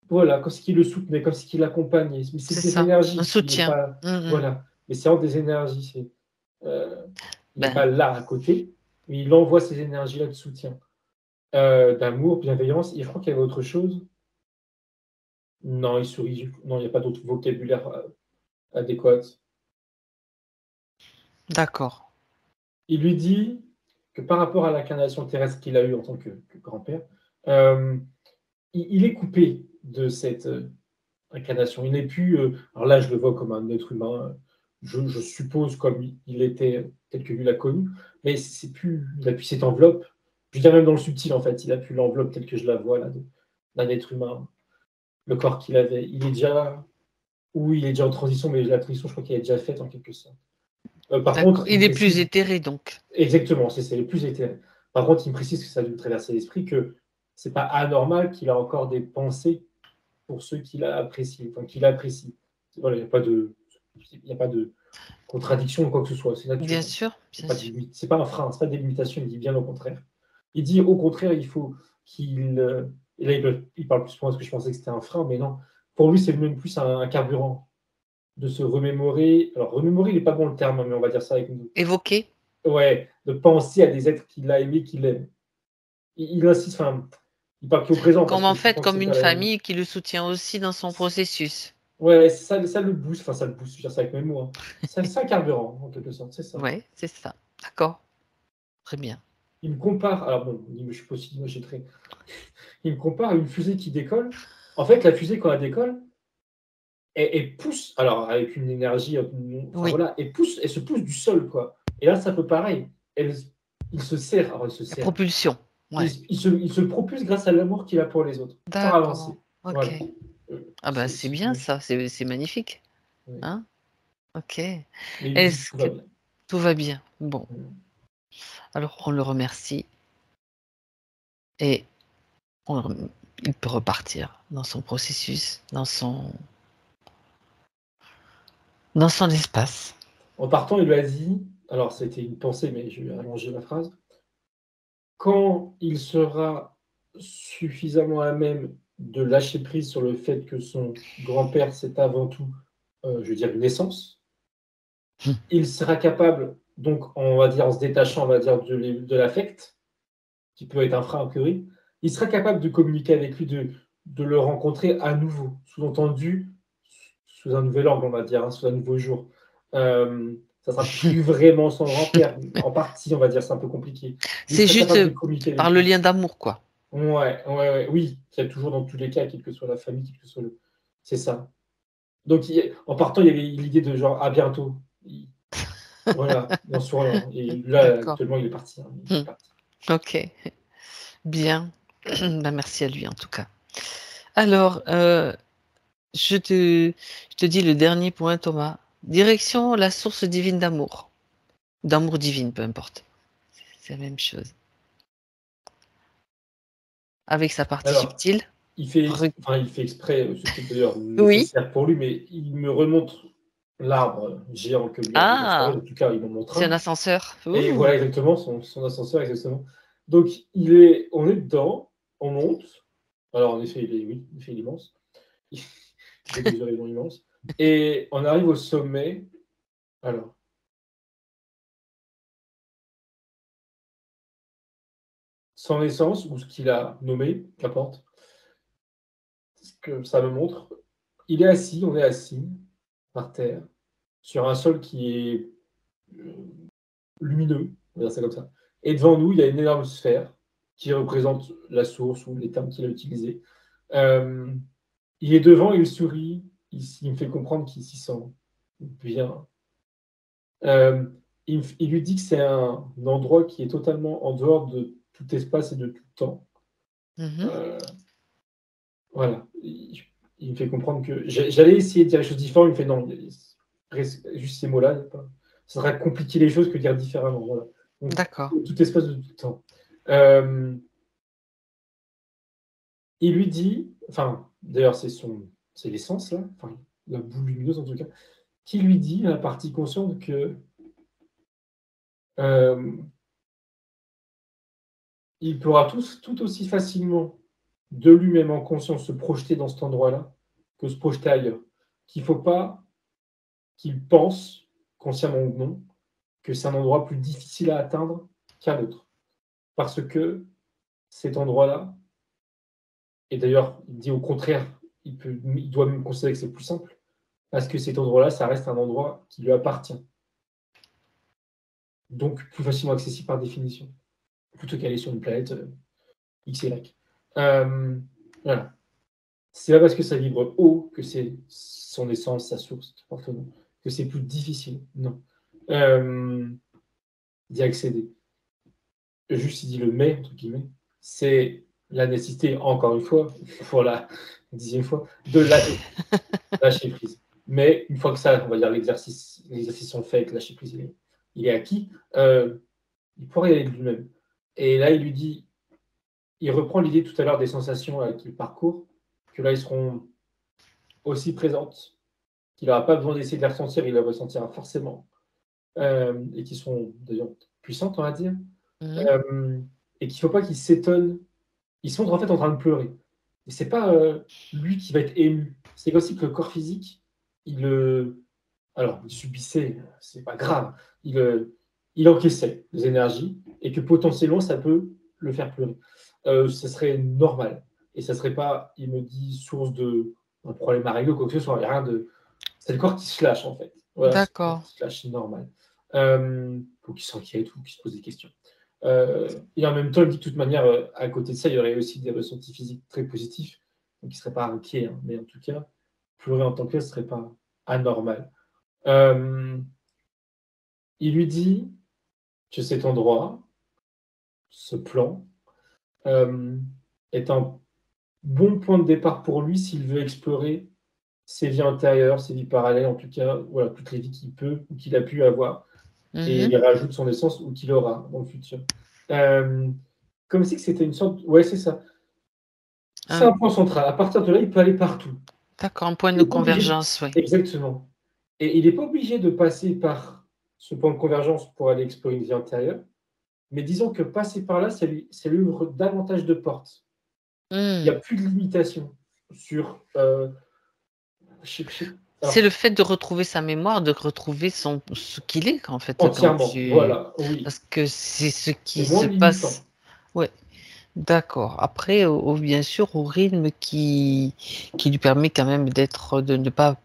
voilà, comme ce qui le soutenait, comme ce qui l'accompagnait. Mais c'est des ça, énergies un qui n'est soutien. pas. Voilà, mais c'est en des énergies. Il n'est pas là à côté, mais il envoie ces énergies-là de soutien, d'amour, bienveillance. Et je crois qu'il y avait autre chose. Non, il sourit. Non, il n'y a pas d'autre vocabulaire adéquat. D'accord. Il lui dit que par rapport à l'incarnation terrestre qu'il a eue en tant que grand-père, il est coupé de cette incarnation. Il n'est plus. Alors là, je le vois comme un être humain. Je suppose comme il était, tel que lui l'a connu, mais c'est plus. Il n'a plus cette enveloppe. Je veux dire, même dans le subtil, en fait, il n'a plus l'enveloppe telle que je la vois là, d'un être humain. Le corps qu'il avait. Il est déjà. Oui, il est déjà en transition, mais la transition, je crois qu'elle est déjà faite en quelque sorte. Par contre, il est plus éthéré, donc. Exactement, c'est le plus éthéré. Par contre, il me précise que ça lui traverser l'esprit, que c'est pas anormal qu'il a encore des pensées pour ceux qu'il apprécie, enfin qu'il apprécie. Voilà, il n'y a pas de contradiction ou quoi que ce soit, c'est naturel. Bien sûr. C'est pas un frein, c'est pas des limitations, il dit bien au contraire. Il dit au contraire, il faut qu'il. Et là, il parle plus pour moi parce que je pensais que c'était un frein, mais non. Pour lui, c'est même plus un carburant de se remémorer. Alors, remémorer, il n'est pas bon le terme, mais on va dire ça avec nous. Évoquer. Ouais, de penser à des êtres qu'il a aimés, qu'il aime. Il insiste, enfin, il parle qu'au présent. Comme en fait, comme une famille qui le soutient aussi dans son processus. Ouais, ça le booste, enfin ça le booste, je veux dire ça avec mes mots. Hein. C'est un carburant, en quelque sorte, c'est ça. Ouais, c'est ça. D'accord. Très bien. Il me compare, alors bon, je suis pas aussi moche très. Il me compare à une fusée qui décolle. En fait, la fusée, quand elle décolle, elle pousse, alors avec une énergie, voilà, elle se pousse du sol, quoi. Et là, c'est un peu pareil. Il se serre. Alors, il se La serre. propulsion. Ouais. Il se propulse grâce à l'amour qu'il a pour les autres, pour avancer. D'accord. Ok. Voilà. Ah ben c'est bien ça, c'est magnifique. Oui. Hein? Ok. Mais il dit Est-ce tout que va bien. tout va bien? Bon, Mm. alors on le remercie et il peut repartir dans son processus, dans son espace. En partant, il lui a dit, alors c'était une pensée, mais je vais allonger la phrase, quand il sera suffisamment à même de lâcher prise sur le fait que son grand-père, c'est avant tout, je veux dire, une essence, il sera capable, donc, on va dire, en se détachant, on va dire, de l'affect, qui peut être un frein a priori, il sera capable de communiquer avec lui, de le rencontrer à nouveau, sous-entendu, sous un nouvel angle, on va dire, hein, sous un nouveau jour. Ça sera plus vraiment son grand-père, en partie, on va dire, c'est un peu compliqué. Il C'est sera juste capable de communiquer avec par le lui. lien d'amour, quoi. Ouais, oui, il y a toujours dans tous les cas, quelle que soit la famille, quel que soit le. C'est ça. Donc, en partant, il y avait l'idée de genre à bientôt. Voilà, dans ce là. Et là, D'accord. actuellement, il est parti. Hein, il est parti. Ok. Bien. Ben, merci à lui en tout cas. Alors, je te dis le dernier point, Thomas. Direction la source divine d'amour. D'amour divine, peu importe. C'est la même chose. Avec sa partie Alors, subtile. il fait exprès, c'était d'ailleurs Oui. nécessaire pour lui, mais il me remonte l'arbre géant que lui avait construit. Ah, En tout cas, il m'en montre c'est un un. ascenseur. Et Ouh. voilà exactement son ascenseur, exactement. Donc, on est dedans, on monte. Alors, en effet, oui, en effet, il est immense. Il est démesurément immense. Et on arrive au sommet. Alors, son essence, ou ce qu'il a nommé, qu'importe, ce que ça me montre, on est assis par terre, sur un sol qui est lumineux, on va dire ça comme ça. Et devant nous, il y a une énorme sphère qui représente la source ou les termes qu'il a utilisés. Euh, il est devant, il sourit, il me fait comprendre qu'il s'y sent bien. Euh, il lui dit que c'est un endroit qui est totalement en dehors de tout espace et de tout temps. Mhm. Euh, voilà. Il me fait comprendre que j'allais essayer de dire les choses différentes. Il me fait non, reste juste ces mots-là. Ça serait compliquer les choses que dire différemment. Voilà. Donc, D'accord. tout espace de tout temps. Euh, il lui dit, enfin, d'ailleurs, c'est l'essence, là, enfin, la boule lumineuse en tout cas, qui lui dit, la partie consciente, que euh, il pourra tout aussi facilement de lui-même en conscience se projeter dans cet endroit-là que se projeter ailleurs. Qu'il ne faut pas qu'il pense, consciemment ou non, que c'est un endroit plus difficile à atteindre qu'un autre. Parce que cet endroit-là, et d'ailleurs, il dit au contraire, il doit même considérer que c'est plus simple, parce que cet endroit-là, ça reste un endroit qui lui appartient. Donc, plus facilement accessible par définition, plutôt qu'aller sur une planète X et Y. Voilà. C'est pas parce que ça vibre haut que c'est son essence, sa source, que c'est plus difficile. Non. D'y accéder. Juste, il dit le mais, entre guillemets, c'est la nécessité, encore une fois, pour la 10e fois, de lâcher prise. Mais une fois que ça, on va dire l'exercice sont faits, que lâcher prise, il est acquis, il pourrait y aller de lui-même. Et là, il lui dit, il reprend l'idée tout à l'heure des sensations qu'il parcourt, que là, ils seront aussi présentes, qu'il n'aura pas besoin d'essayer de les ressentir, il les ressentira forcément, et qui sont d'ailleurs puissantes, on va dire, Mhm. et qu'il ne faut pas qu'il s'étonne. Ils sont en fait en train de pleurer. Et c'est pas lui qui va être ému. C'est aussi que le corps physique, alors, il subissait, c'est pas grave, il encaissait des énergies et que potentiellement ça peut le faire pleurer. Ça serait normal. Et ça serait pas, il me dit, source d'un problème à régler ou quoi que ce soit. Il y a rien de. C'est le corps qui se lâche en fait. Voilà, c'est le corps D'accord. qui se lâche, c'est normal. Faut qu'il s'inquiète ou qu'il se pose des questions. Et en même temps, il dit que de toute manière, à côté de ça, il y aurait aussi des ressentis physiques très positifs, donc il ne serait pas inquiet. Hein. Mais en tout cas, pleurer en tant que tel, ce ne serait pas anormal. Il lui dit que cet endroit, ce plan, est un bon point de départ pour lui s'il veut explorer ses vies intérieures, ses vies parallèles, en tout cas, voilà, toutes les vies qu'il peut ou qu'il a pu avoir. Et il rajoute son essence ou qu'il aura dans le futur. Comme si c'était une sorte... Ouais, c'est ça. C'est un point central. À partir de là, il peut aller partout. D'accord, un point de convergence, oui. Exactement. Et il n'est pas obligé de passer par ce point de convergence pour aller explorer une vie intérieure, mais disons que passer par là, ça lui ouvre davantage de portes. Il n'y a plus de limitation sur... C'est le fait de retrouver sa mémoire, de retrouver ce qu'il est, en fait. Entièrement, voilà, oui. Parce que c'est ce qui moins se limitant. passe. Ouais, d'accord. Après, bien sûr, au rythme qui lui permet quand même de ne pas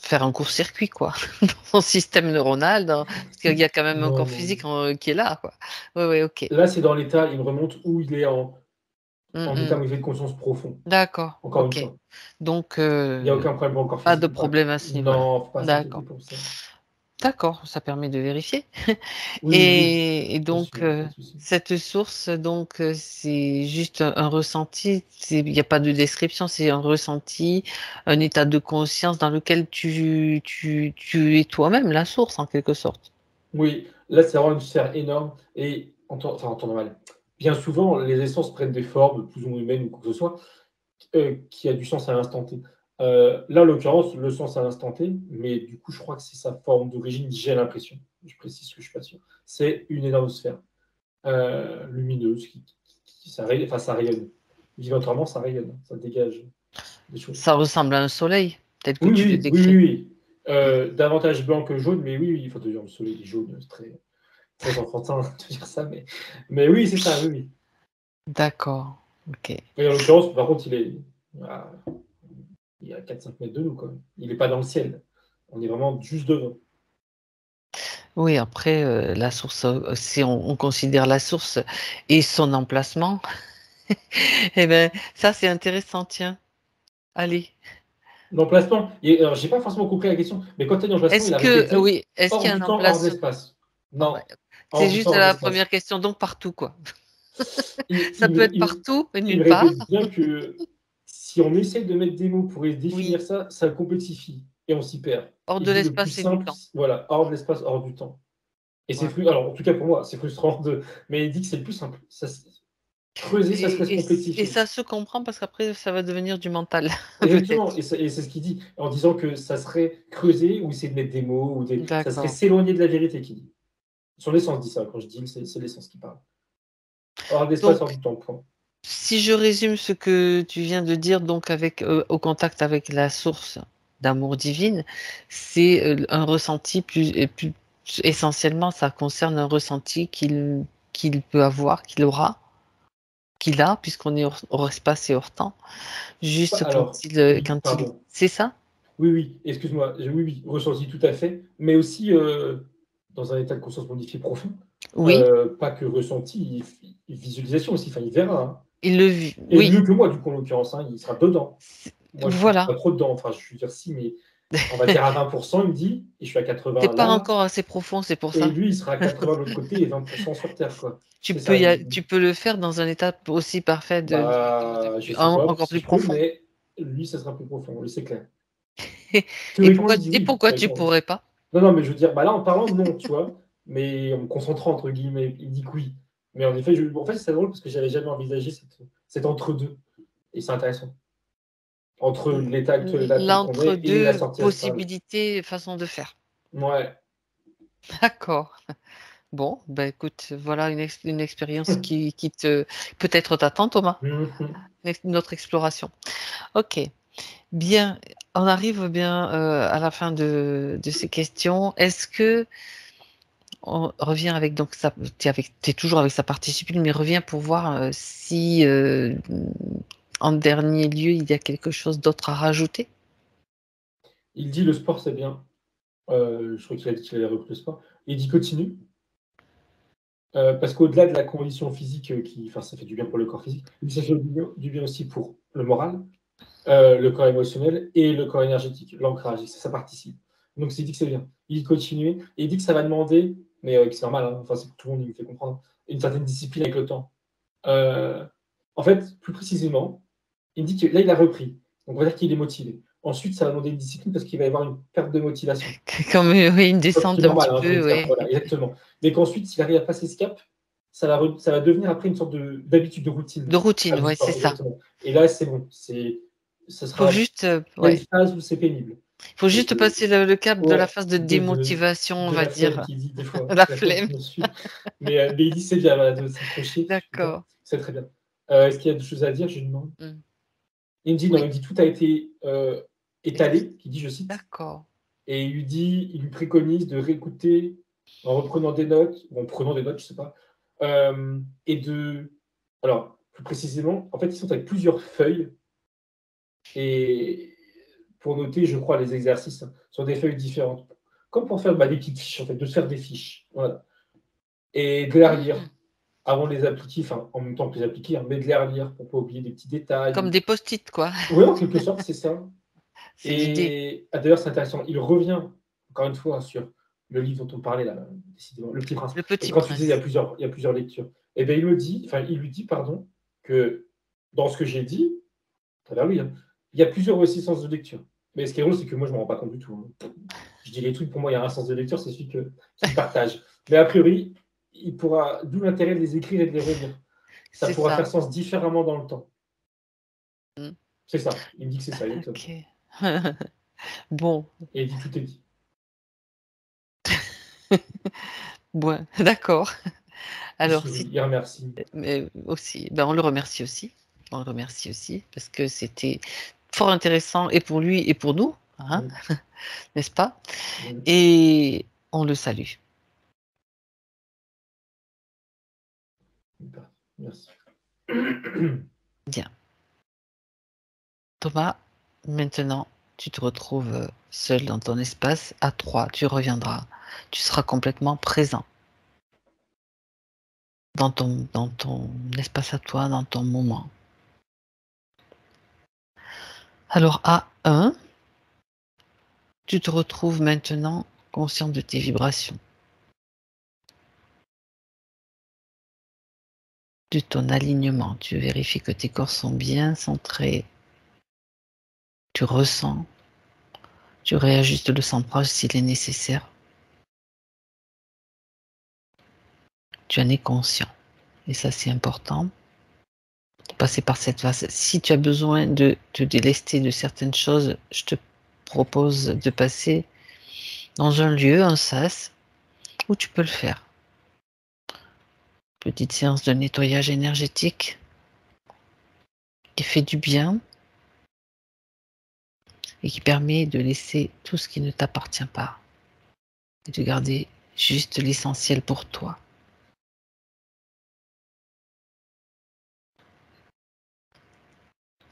faire un court-circuit, quoi, dans son système neuronal, parce qu'il y a quand même un corps physique qui est là, quoi. Oui, ok. Là, c'est dans l'état, il me remonte où il est en état de conscience profond. D'accord. Encore une fois. Donc, il n'y a aucun problème encore physique. Pas de problème à ce niveau-là. Non, pas D'accord. pour ça. D'accord, ça permet de vérifier. Oui, et donc, cette source, donc, c'est juste un ressenti. Il n'y a pas de description, c'est un ressenti, un état de conscience dans lequel tu es toi-même la source, en quelque sorte. Oui, là, c'est vraiment une sphère énorme. Et en temps normal, bien souvent, les essences prennent des formes plus ou moins humaines ou quoi que ce soit, qui a du sens à l'instant T. Là, en l'occurrence, le sens à l'instant T, mais du coup, je crois que c'est sa forme d'origine, j'ai l'impression. Je précise que je ne suis pas sûr. C'est une énorme sphère lumineuse ça rayonne. Vibratoirement, ça rayonne, ça dégage des choses. Ça ressemble à un soleil, tel que tu le décris. Oui. Davantage blanc que jaune, mais oui. Enfin, le soleil est jaune, c'est très enfantin de dire ça, mais oui, c'est ça, oui. D'accord, ok. Et en l'occurrence, par contre, il est à 4-5 mètres de nous, quand même. Il n'est pas dans le ciel. On est vraiment juste devant. Oui, après, la source, si on considère la source et son emplacement, eh ben, ça, c'est intéressant, tiens. Allez. L'emplacement, alors, j'ai pas forcément compris la question, mais quand tu as dit emplacement, il a répété est-ce qu'il y a un hors emplacement de l'espace. Non. C'est juste la première question, donc partout, quoi. Ça peut être partout, nulle part. Il répète bien que si on essaie de mettre des mots pour définir ça, ça complexifie et on s'y perd. Hors de l'espace et du temps. Voilà, hors de l'espace, hors du temps. Et c'est frustrant. Alors, en tout cas pour moi, c'est frustrant mais il dit que c'est le plus simple. Creuser, ça se complexifier. Et ça se comprend parce qu'après, ça va devenir du mental. Exactement, et c'est ce qu'il dit, en disant que ça serait creuser ou essayer de mettre des mots, ou ça serait s'éloigner de la vérité, qu'il dit. Son essence dit ça, quand je dis, c'est l'essence qui parle. Hors d'espace, hors du temps, point. Si je résume ce que tu viens de dire, donc au contact avec la source d'amour divine, c'est un ressenti essentiellement, ça concerne un ressenti qu'il peut avoir, qu'il a, puisqu'on est hors espace et hors temps. Juste quand il... C'est ça? Oui, excuse-moi. Oui, ressenti tout à fait, mais aussi dans un état de conscience modifié profond. Oui. Pas que ressenti, visualisation aussi, il verra. Hein. Il le vit. Et mieux que moi, du coup, en l'occurrence, il sera dedans. Moi, voilà. Je suis pas trop dedans, enfin, je veux dire si, mais on va dire à 20%, il me dit, et je suis à 80%. T'es pas encore assez profond, c'est pour ça. Et lui, il sera à 80% de l'autre côté et 20% sur Terre, quoi. Tu peux le faire dans un état aussi parfait, encore plus profond. Mais lui, ça sera plus profond, lui, c'est clair. Et pourquoi tu pourrais pas? Non, mais je veux dire, là, en parlant, non, tu vois, mais en me concentrant, entre guillemets, il dit que oui. Mais en effet, c'est drôle parce que j'avais jamais envisagé cet entre-deux. Et c'est intéressant. Entre l'état actuel et la sortie possibilités, façon de faire. Ouais. D'accord. Bon, écoute, voilà une expérience qui peut-être t'attend, Thomas. Notre exploration. Ok. Bien, on arrive bien à la fin de ces questions. Est-ce que on revient avec donc ça, t'es toujours avec sa partie subtile, mais reviens pour voir si en dernier lieu il y a quelque chose d'autre à rajouter. Il dit le sport c'est bien. Je crois qu'il a dit qu'il avait repris le sport. Il dit continue. Parce qu'au-delà de la condition physique, ça fait du bien pour le corps physique, ça fait du bien aussi pour le moral, le corps émotionnel et le corps énergétique, l'ancrage, ça participe. Donc, il dit que c'est bien. Il dit continuer, et il dit que ça va demander, mais que c'est normal, c'est pour tout le monde, il me fait comprendre, une certaine discipline avec le temps. En fait, plus précisément, il me dit que là, il a repris. Donc, on va dire qu'il est motivé. Ensuite, ça va demander une discipline parce qu'il va y avoir une perte de motivation. Comme oui, une C'est descente un normal, petit hein, j'ai envie peu, de dire. oui. Voilà, exactement. Mais qu'ensuite, s'il arrive à passer ce cap, ça va devenir après une sorte d'habitude, de routine. De routine, oui, c'est ça. Exactement. Et là, c'est bon. Ça Il faut sera juste, pas une phase où c'est pénible. il faut juste passer le cap de la phase de de démotivation, on de va la flemme dire. qu'il dit des fois. La flemme flemme. qui me suit. Mais il dit c'est bien voilà, de s'accrocher. D'accord. C'est très bien. Est-ce qu'il y a des choses à dire? Je lui demande. Il me dit non, Oui. il me dit tout a été étalé, qui dit, je cite, D'accord. et il lui préconise de réécouter en reprenant des notes, ou en prenant des notes, je sais pas, et de. Alors, plus précisément, en fait, ils sont avec plusieurs feuilles, et pour noter, je crois, les exercices sur des feuilles différentes. Comme pour faire des petites fiches, en fait, de se faire des fiches. Voilà. Et de les relire avant de les appliquer, enfin, en même temps que les appliquer, hein, mais de les relire pour ne pas oublier des petits détails. Comme des post-it, quoi. Oui, en quelque sorte, c'est ça. C'est l'idée. Et d'ailleurs, c'est intéressant. Il revient, encore une fois, sur le livre dont on parlait, là, décidément, Le Petit Prince. Le Petit Et quand tu Prince. disais, il y a plusieurs lectures. Et bien, il lui dit, pardon, que dans ce que j'ai dit, à travers lui, hein, il y a plusieurs aussi sens de lecture. Mais ce qui est drôle, c'est que moi, je ne me rends pas compte du tout. Hein. Je dis les trucs, pour moi, il y a un sens de lecture, c'est celui qu'il partage. Mais a priori, il pourra, d'où l'intérêt de les écrire et de les relire. Ça pourra faire sens différemment dans le temps. C'est ça. Il me dit que c'est ça, exactement. Ok. Bon. Et il dit tout est dit. Bon, d'accord. Alors, il remercie. Mais aussi, on le remercie aussi. On le remercie aussi parce que c'était fort intéressant et pour lui et pour nous, hein, n'est-ce pas? Et on le salue. Merci. Bien. Thomas, maintenant, tu te retrouves seul dans ton espace. À 3, tu reviendras. Tu seras complètement présent dans ton espace à toi, dans ton moment. Alors, à 1, tu te retrouves maintenant conscient de tes vibrations, de ton alignement. Tu vérifies que tes corps sont bien centrés. Tu ressens. Tu réajustes le centrage s'il est nécessaire. Tu en es conscient. Et ça, c'est important. De passer par cette phase. Si tu as besoin de te délester de certaines choses, je te propose de passer dans un lieu, un sas, où tu peux le faire. Petite séance de nettoyage énergétique qui fait du bien et qui permet de laisser tout ce qui ne t'appartient pas et de garder juste l'essentiel pour toi.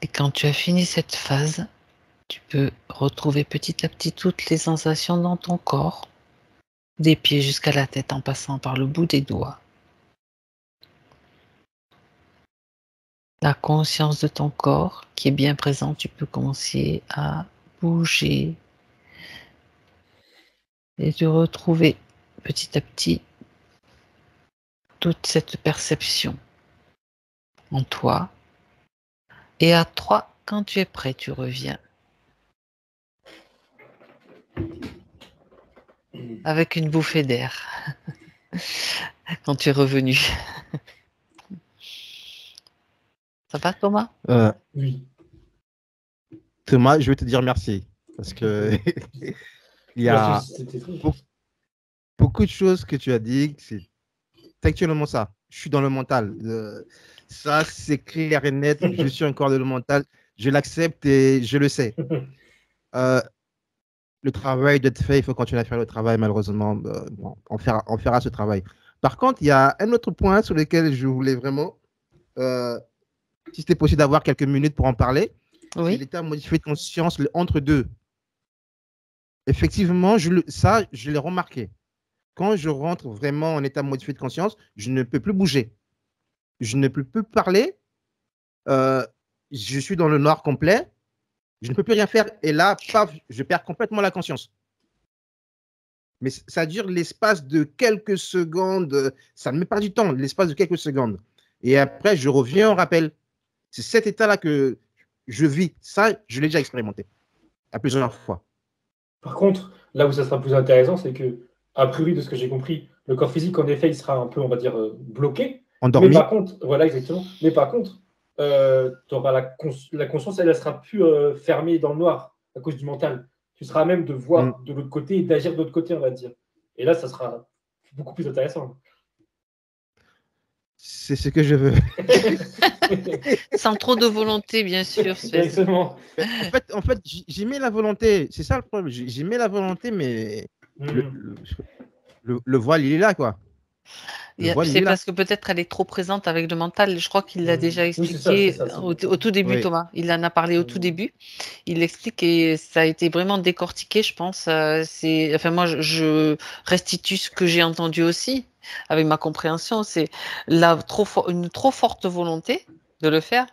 Et quand tu as fini cette phase, tu peux retrouver petit à petit toutes les sensations dans ton corps, des pieds jusqu'à la tête en passant par le bout des doigts. La conscience de ton corps qui est bien présente, tu peux commencer à bouger et de retrouver petit à petit toute cette perception en toi. Et à 3, quand tu es prêt, tu reviens avec une bouffée d'air quand tu es revenu. Ça va, Thomas? Oui. Thomas, je vais te dire merci parce que il y a beaucoup de choses que tu as dit. C'est actuellement ça. Je suis dans le mental. Ça, c'est clair et net. Je suis encore dans le mental. Je l'accepte et je le sais. Le travail doit être fait. Il faut continuer à faire le travail. Malheureusement, on fera ce travail. Par contre, il y a un autre point sur lequel je voulais vraiment, si c'était possible d'avoir quelques minutes pour en parler, oui. c'est l'état modifié de conscience, le entre-deux. Effectivement, je l'ai remarqué. Quand je rentre vraiment en état modifié de conscience, je ne peux plus bouger. Je ne peux plus parler. Je suis dans le noir complet. Je ne peux plus rien faire. Et là, paf, je perds complètement la conscience. Mais ça dure l'espace de quelques secondes. Ça ne met pas du temps, l'espace de quelques secondes. Et après, je reviens au rappel. C'est cet état-là que je vis. Ça, je l'ai déjà expérimenté à plusieurs fois. Par contre, là où ça sera plus intéressant, c'est que, a priori, de ce que j'ai compris, le corps physique, en effet, il sera un peu, on va dire, bloqué. Mais Endormi. par contre, voilà, exactement. Mais par contre, tu auras la conscience, elle sera plus fermée dans le noir à cause du mental. Tu seras à même de Mm. voir de l'autre côté et d'agir de l'autre côté, on va dire. Et là, ça sera beaucoup plus intéressant. C'est ce que je veux. Sans trop de volonté, bien sûr, Sven. Exactement. En fait, j'y mets la volonté. C'est ça le problème. J'y mets la volonté, mais le, Mm. le, le voile, il est là, quoi. Le voile, il C'est est là. parce que peut-être elle est trop présente avec le mental. Je crois qu'il l'a déjà Oui, c'est ça, c'est expliqué ça. au tout début, Oui. Thomas. Il en a parlé au tout début. Il l'explique et ça a été vraiment décortiqué, je pense. Enfin, moi, je restitue ce que j'ai entendu aussi avec ma compréhension. C'est une trop forte volonté de le faire.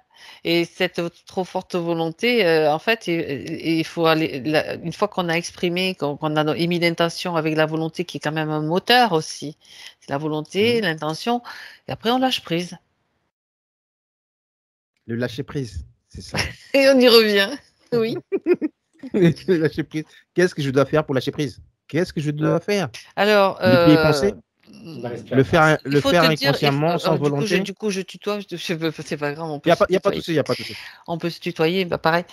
Et cette trop forte volonté, en fait, il faut aller, une fois qu'on a exprimé, qu'on a émis l'intention avec la volonté qui est quand même un moteur aussi. C'est la volonté, l'intention, et après on lâche prise. Le lâcher prise, c'est ça. Et on y revient. Oui. Le lâcher prise. Qu'est-ce que je dois faire pour lâcher prise? Qu'est-ce que je dois faire? Alors, Ne plus y penser? La respiration. il Le faut te faire dire, inconsciemment, sans volonté? je tutoie, c'est pas grave, on Il peut n'y a, se pas- y a pas de tutoyer. souci, il n'y a pas de souci. On peut se tutoyer, bah pareil.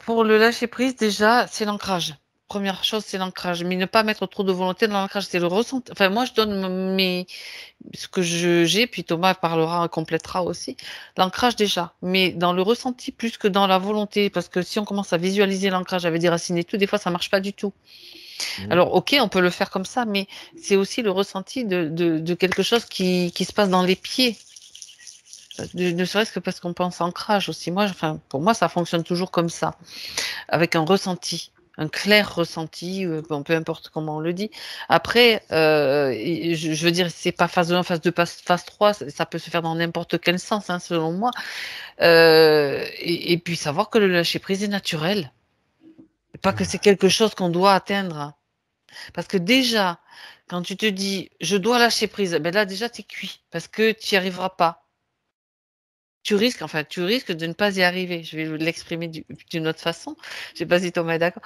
Pour le lâcher prise, déjà, c'est l'ancrage. Première chose, c'est l'ancrage. Mais ne pas mettre trop de volonté dans l'ancrage, c'est le ressenti. Enfin, moi, je donne ce que j'ai, puis Thomas parlera, complétera aussi. L'ancrage déjà, mais dans le ressenti plus que dans la volonté, parce que si on commence à visualiser l'ancrage avec des racines et tout, des fois, ça marche pas du tout. Alors, ok, on peut le faire comme ça, mais c'est aussi le ressenti de quelque chose qui se passe dans les pieds. Ne serait-ce que parce qu'on pense ancrage aussi. Moi, enfin, pour moi, ça fonctionne toujours comme ça, avec un ressenti, un clair ressenti, bon, peu importe comment on le dit. Après, je veux dire, c'est pas phase 1, phase 2, phase 3, ça peut se faire dans n'importe quel sens, hein, selon moi. Et puis savoir que le lâcher prise est naturel, pas que c'est quelque chose qu'on doit atteindre. Parce que déjà, quand tu te dis, je dois lâcher prise, ben là, déjà, tu es cuit, parce que tu n'y arriveras pas. Tu risques de ne pas y arriver. Je vais l'exprimer d'une autre façon. Je sais pas si Thomas est d'accord.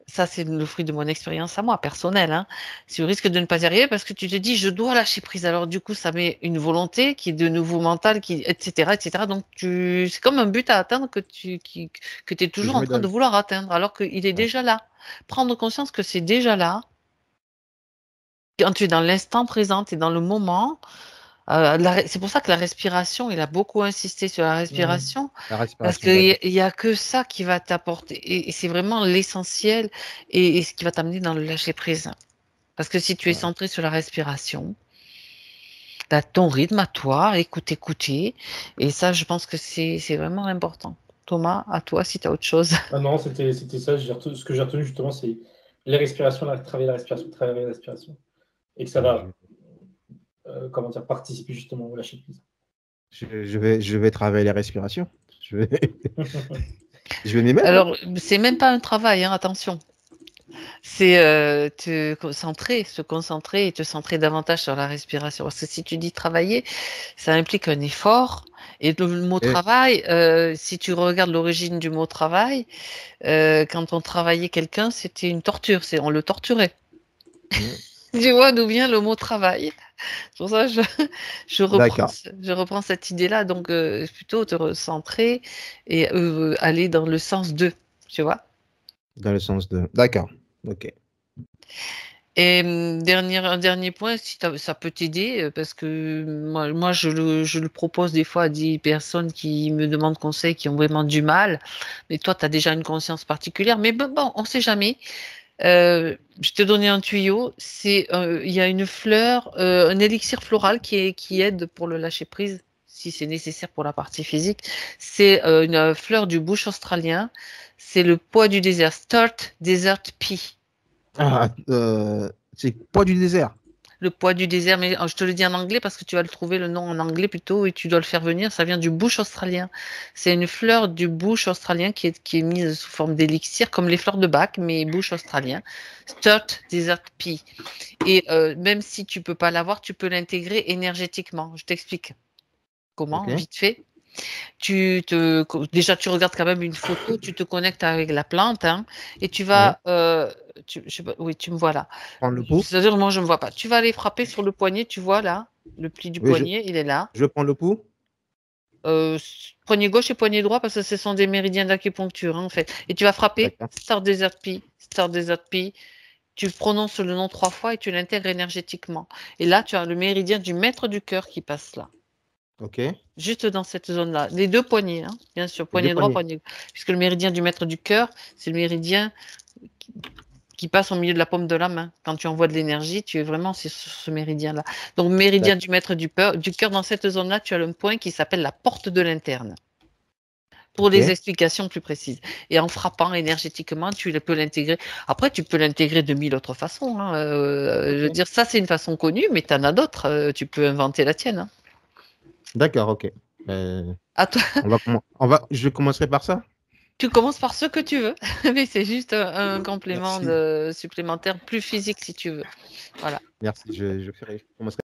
Ça, c'est le fruit de mon expérience à moi, personnelle, hein. Tu risques de ne pas y arriver parce que tu te dis, je dois lâcher prise. Alors, du coup, ça met une volonté qui est de nouveau mentale, etc., etc. Donc, c'est comme un but à atteindre que tu es Que toujours je en me train de donne. vouloir atteindre, alors qu'il est Ouais. déjà là. Prendre conscience que c'est déjà là. Quand tu es dans l'instant présent, tu es dans le moment. C'est pour ça que la respiration, il a beaucoup insisté sur la respiration, La parce respiration, qu'il d'accord. n'y a que ça qui va t'apporter, et c'est vraiment l'essentiel, et ce qui va t'amener dans le lâcher-prise. Parce que si tu es Ouais. centré sur la respiration, tu as ton rythme à toi, écouter, et ça, je pense que c'est vraiment important. Thomas, à toi, si tu as autre chose. Ah non, c'était ça. Ce que j'ai retenu justement, c'est les respirations, travailler la respiration. Et que ça va, comment dire, participer justement au lâcher prise. Je vais travailler la respiration. Je vais, je vais m'y mettre, hein. Alors, c'est même pas un travail, hein, attention. C'est se concentrer et te centrer davantage sur la respiration. Parce que si tu dis travailler, ça implique un effort. Et le mot Et, travail, si tu regardes l'origine du mot travail, quand on travaillait quelqu'un, c'était une torture. On le torturait. mm, Tu vois d'où vient le mot travail. C'est pour ça que d'accord. je reprends cette idée-là. Donc, plutôt te recentrer et aller dans le sens de, tu vois. Dans le sens de. D'accord. OK. Et un dernier point, si ça peut t'aider, parce que moi je le propose des fois à des personnes qui me demandent conseil, qui ont vraiment du mal, mais toi, tu as déjà une conscience particulière, mais bon, on ne sait jamais. Je te donnais un tuyau, il y a une fleur, un élixir floral qui aide pour le lâcher prise, si c'est nécessaire pour la partie physique. C'est une fleur du bush australien, c'est le pois du désert, Sturt Desert Pea. Ah, c'est pas du désert. Le pois du désert, mais je te le dis en anglais parce que tu vas le trouver le nom en anglais plutôt et tu dois le faire venir. Ça vient du bush australien. C'est une fleur du bush australien qui est mise sous forme d'élixir, comme les fleurs de bac, mais bush australien. Sturt Desert Pea. Et même si tu peux pas l'avoir, tu peux l'intégrer énergétiquement. Je t'explique. Comment? Ok. Vite fait. Déjà, tu regardes quand même une photo, tu te connectes avec la plante, hein, et tu vas, je sais pas, oui, tu me vois là. Prendre le pouls. C'est-à-dire, moi, je ne me vois pas. Tu vas aller frapper sur le poignet, tu vois là, le pli du Oui, poignet, il est là. je prends le pouls. Poignet gauche et poignet droit, parce que ce sont des méridiens d'acupuncture, hein, en fait. Et tu vas frapper D'accord. Star Desert Pea, Star Desert Pea. Tu prononces le nom 3 fois et tu l'intègres énergétiquement. Et là, tu as le méridien du maître du cœur qui passe là. Ok. Les Juste dans cette zone-là. Les deux poignets, hein, bien sûr, 2 poignet droit, poignets. poignet gauche. Puisque le méridien du maître du cœur, c'est le méridien qui passe au milieu de la paume de la main. Quand tu envoies de l'énergie, tu es vraiment sur ce méridien-là. Donc, méridien du maître du cœur, dans cette zone-là, tu as un point qui s'appelle la porte de l'interne. Pour Ok. les explications plus précises. Et en frappant énergétiquement, tu peux l'intégrer. Après, tu peux l'intégrer de 1000 autres façons, hein. Je veux dire, ça, c'est une façon connue, mais tu en as d'autres. Tu peux inventer la tienne, hein. D'accord, ok. À toi. Je commencerai par ça. Tu commences par ce que tu veux, mais c'est juste un complément Merci. supplémentaire plus physique si tu veux. Voilà. Merci. Je commencerai